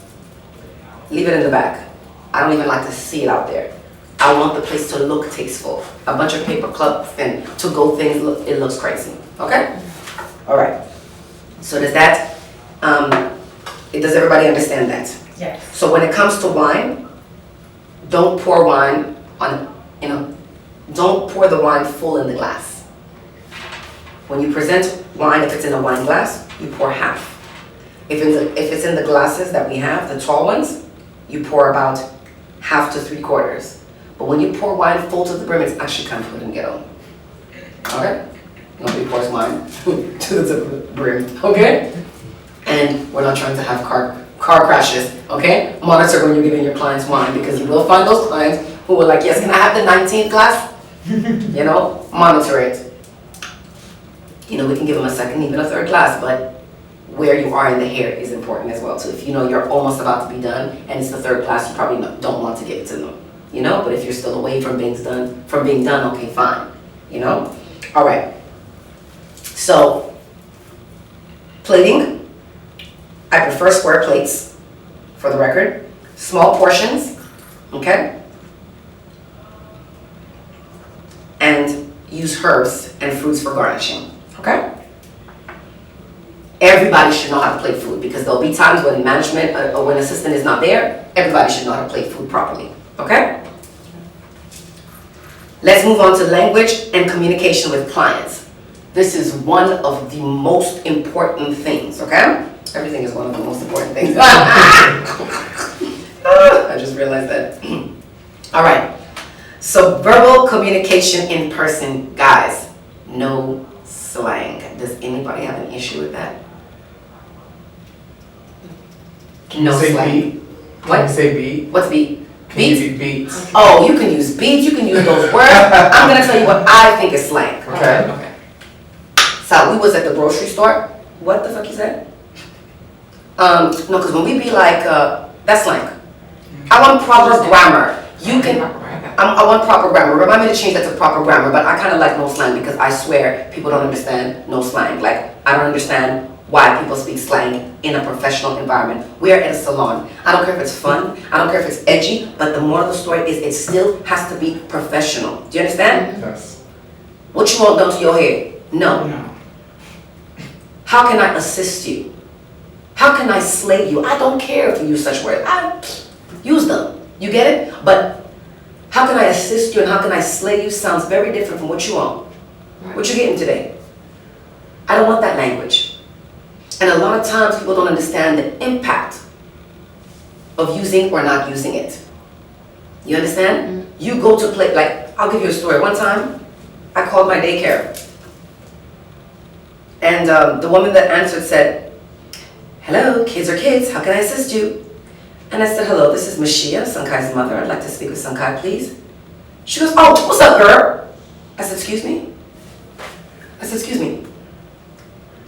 leave it in the back. I don't even like to see it out there. I want the place to look tasteful. A bunch of paper clips and to-go things, it looks crazy, okay? All right. So does that, does everybody understand that? Yes. So when it comes to wine, don't pour wine on, don't pour the wine full in the glass. When you present wine, if it's in a wine glass, you pour half. If it's in the glasses that we have, the tall ones, you pour about half to 3/4. But when you pour wine full to the brim, it's actually kind of good and ghetto. Okay? Nobody pours wine to the brim, okay? And we're not trying to have car crashes, okay? Monitor when you're giving your clients wine, because you will find those clients who are like, yes, can I have the 19th glass? Monitor it. We can give them a second, even a third glass, but where you are in the hair is important as well too. If you're almost about to be done and it's the third glass, you probably don't want to give it to them, but if you're still away from being done, okay, fine, All right. So, plating, I prefer square plates, for the record. Small portions, okay? And use herbs and fruits for garnishing, okay? Everybody should know how to plate food, because there'll be times when management or when assistant is not there. Everybody should know how to plate food properly, okay? Let's move on to language and communication with clients. This is one of the most important things, okay? Everything is one of the most important things. I just realized that. All right. So verbal communication in person, guys, no slang. Does anybody have an issue with that? No say slang. beat? What? Can you say beat? What's beat? Can you Beats? be beats? Oh, you can use beats, you can use those words. I'm gonna tell you what I think is slang. Okay. So we was at the grocery store. What the fuck you said? No, because when we be like, that's slang. I want proper grammar. I want proper grammar. Remind me to change that to proper grammar, but I kind of like no slang, because I swear people don't understand no slang. Like, I don't understand why people speak slang in a professional environment. We are at a salon. I don't care if it's fun, I don't care if it's edgy, but the moral of the story is it still has to be professional. Do you understand? Yes. What you want done to your hair? No. No. How can I assist you? How can I slay you? I don't care if you use such words. I use them. You get it? But how can I assist you and how can I slay you sounds very different from what you want. What you getting today? I don't want that language. And a lot of times people don't understand the impact of using or not using it. You understand? You go to play, like, I'll give you a story. One time, I called my daycare. And the woman that answered said, "Hello, kids are kids, how can I assist you?" And I said, "Hello, this is Mushiya, Sankai's mother. I'd like to speak with Sankai, please." She goes, "Oh, what's up, girl?" I said, "Excuse me?" I said, "Excuse me."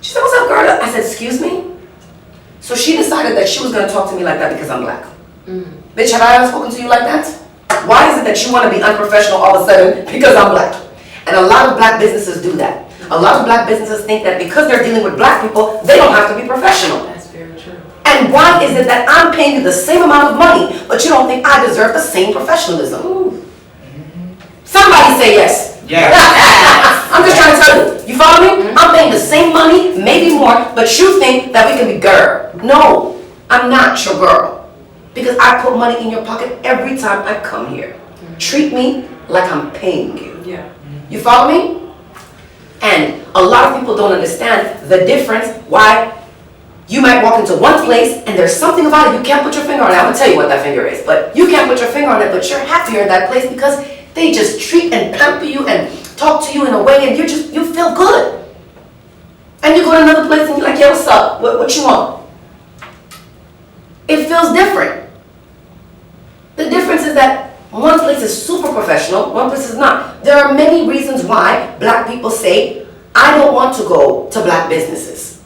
She said, "What's up, girl?" I said, "Excuse me?" So she decided that she was going to talk to me like that because I'm black. Bitch, have I ever spoken to you like that? Why is it that you want to be unprofessional all of a sudden because I'm black? And a lot of black businesses do that. A lot of black businesses think that because they're dealing with black people, they don't have to be professional. That's very true. And why is it that I'm paying you the same amount of money, but you don't think I deserve the same professionalism? Somebody say yes. Yeah. I'm just trying to tell you. You follow me? I'm paying the same money, maybe more, but you think that we can be girl. No, I'm not your girl. Because I put money in your pocket every time I come here. Treat me like I'm paying you. Yeah. You follow me? And a lot of people don't understand the difference why you might walk into one place and there's something about it you can't put your finger on it. I'm gonna tell you what that finger is, but you can't put your finger on it, but you're happier in that place because they just treat and pamper you and talk to you in a way and you feel good. And you go to another place and you're like, "Yeah, what's up? What you want?" It feels different. The difference is that one place is super professional, one place is not. There are many reasons why black people say, "I don't want to go to black businesses."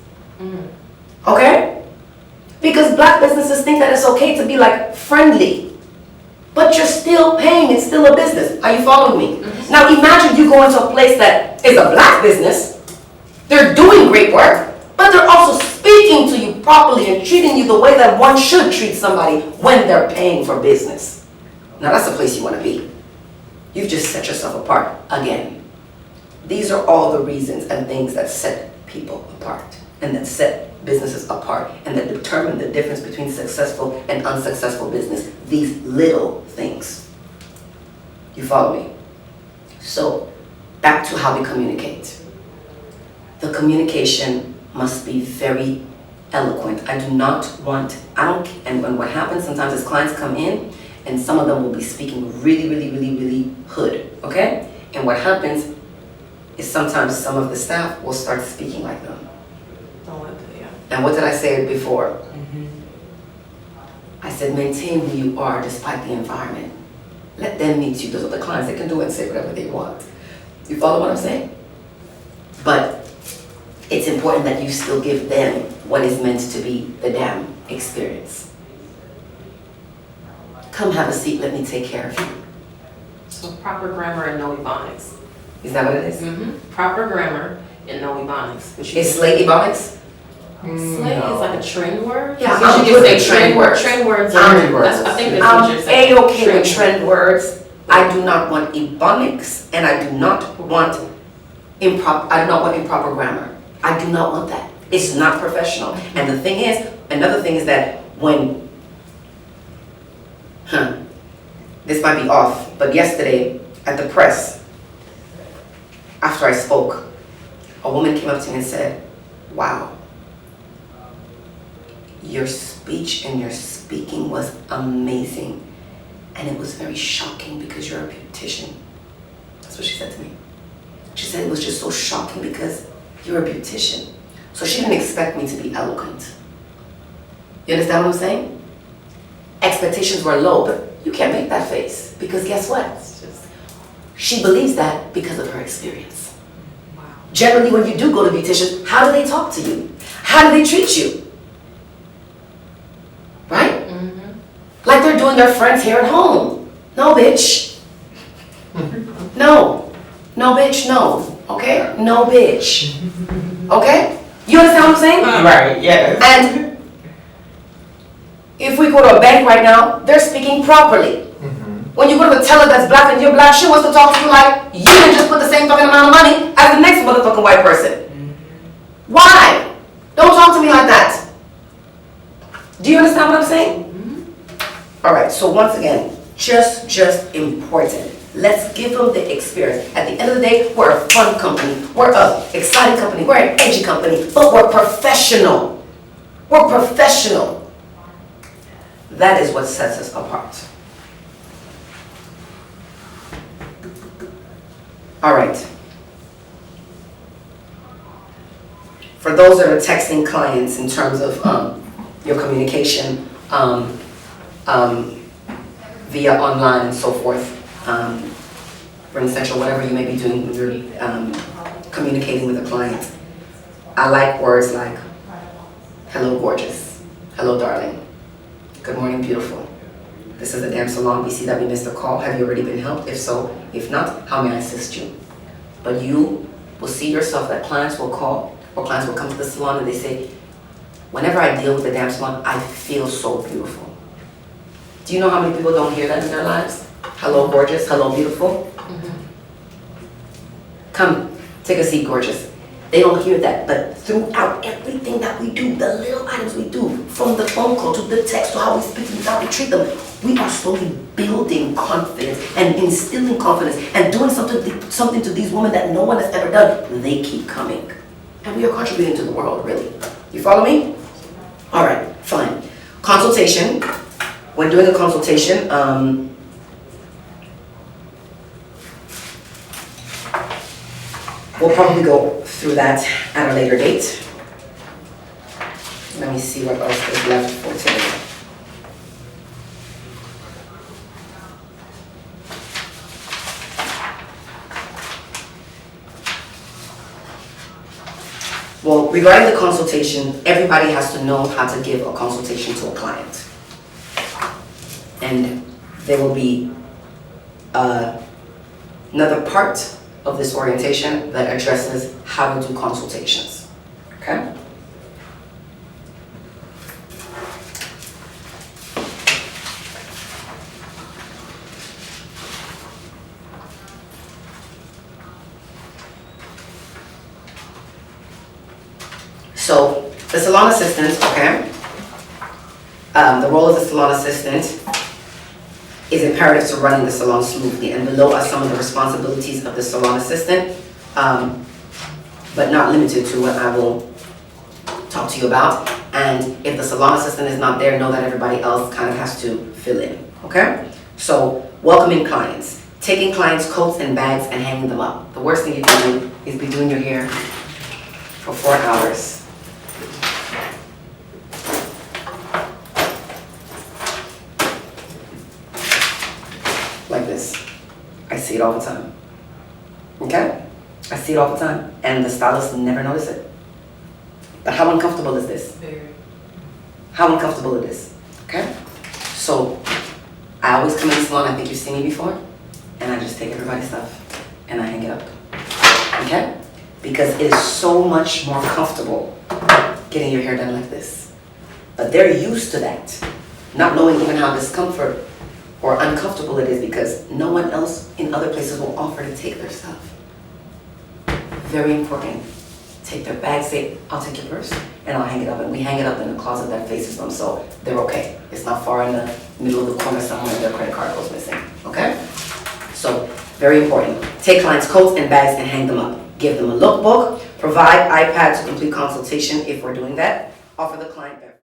Okay? Because black businesses think that it's okay to be like friendly. But you're still paying, it's still a business. Are you following me? Now imagine you go into a place that is a black business. They're doing great work, but they're also speaking to you properly and treating you the way that one should treat somebody when they're paying for business. Now that's the place you want to be. you've just set yourself apart again. These are all the reasons and things that set people apart and that set businesses apart and that determine the difference between successful and unsuccessful business. These little things. You follow me? So, back to how we communicate. The communication must be very eloquent. I do not want, and what happens sometimes is clients come in and some of them will be speaking really hood, okay? And what happens is sometimes some of the staff will start speaking like them. Don't let them, yeah. And what did I say before? I said maintain who you are despite the environment. Let them meet you. Those are the clients. They can do and say whatever they want. You follow what I'm saying? But it's important that you still give them what is meant to be the damn experience. Come have a seat, let me take care of you. So proper grammar and no ebonics. Is that what it is? Proper grammar and no ebonics. Is slay ebonics? Slay is like a trend word? Yeah, So I'm you good can at say trend words. Trend words I'm- are, I think that's what I'm you're saying. A-okay with trend words. I do not want ebonics and I do not want improper grammar. I do not want that. It's not professional. And the thing is, another thing is that when, this might be off, but yesterday at the press, after I spoke, a woman came up to me and said, wow, your speech and your speaking was amazing. And it was very shocking because you're a beautician. That's what she said to me. She said it was just so shocking because you're a beautician. So she didn't expect me to be eloquent. You understand what I'm saying? Expectations were low, but you can't make that face because guess what? She believes that because of her experience. Wow. Generally, when you do go to beauticians, how do they talk to you? How do they treat you? Right? Like they're doing their friends' hair at home. No, bitch. No. No, bitch, no. Okay? No, bitch. Okay? You understand what I'm saying? Right, yes. And if we go to a bank right now, they're speaking properly. When you go to the teller that's black and you're black, she wants to talk to you like you didn't just put the same fucking amount of money as the next motherfucking white person. Why? Don't talk to me like that. Do you understand what I'm saying? Alright, so once again, just important. Let's give them the experience. At the end of the day, we're a fun company. We're an exciting company. We're an edgy company. But we're professional. We're professional. That is what sets us apart. Alright. For those that are texting clients in terms of your communication via online and so forth, Ring Central, whatever you may be doing when you're communicating with a client, I like words like, hello gorgeous, hello darling, good morning beautiful, this is the damn salon, we see that we missed a call, have you already been helped? If so, if not, how may I assist you? But you will see yourself that clients will call or clients will come to the salon and they say, whenever I deal with the damn salon, I feel so beautiful. Do you know how many people don't hear that in their lives? Hello, gorgeous. Hello, beautiful. Come, take a seat, gorgeous. They don't hear that, but throughout everything that we do, the little items we do, from the phone call to the text to how we speak to them, how we treat them, we are slowly building confidence and instilling confidence and doing something to these women that no one has ever done. They keep coming. And we are contributing to the world, really. You follow me? All right, fine. Consultation. When doing a consultation, we'll probably go through that at a later date. Let me see what else is left for today. Well, regarding the consultation, everybody has to know how to give a consultation to a client. And there will be another part of this orientation that addresses how to do consultations, okay? So the salon assistant, okay? The role of the salon assistant is imperative to running the salon smoothly, and below are some of the responsibilities of the salon assistant, but not limited to what I will talk to you about. And if the salon assistant is not there, know that everybody else kind of has to fill in, okay? So welcoming clients, taking clients' coats and bags and hanging them up. The worst thing you can do is be doing your hair for 4 hours. Like this. I see it all the time. Okay? I see it all the time. And the stylists never notice it. But how uncomfortable is this? How uncomfortable it is. Okay? So, I always come in the salon, I think you've seen me before, and I just take everybody's stuff and I hang it up. Okay? Because it is so much more comfortable getting your hair done like this. But they're used to that. Not knowing even how discomfort or uncomfortable it is because no one else in other places will offer to take their stuff. Very important. Take their bag, say, I'll take your purse, and I'll hang it up. And we hang it up in a closet that faces them, so they're okay. It's not far in the middle of the corner somewhere their credit card goes missing, okay? So, very important. Take clients' coats and bags and hang them up. Give them a lookbook. Provide iPad to complete consultation if we're doing that. Offer the client beverage.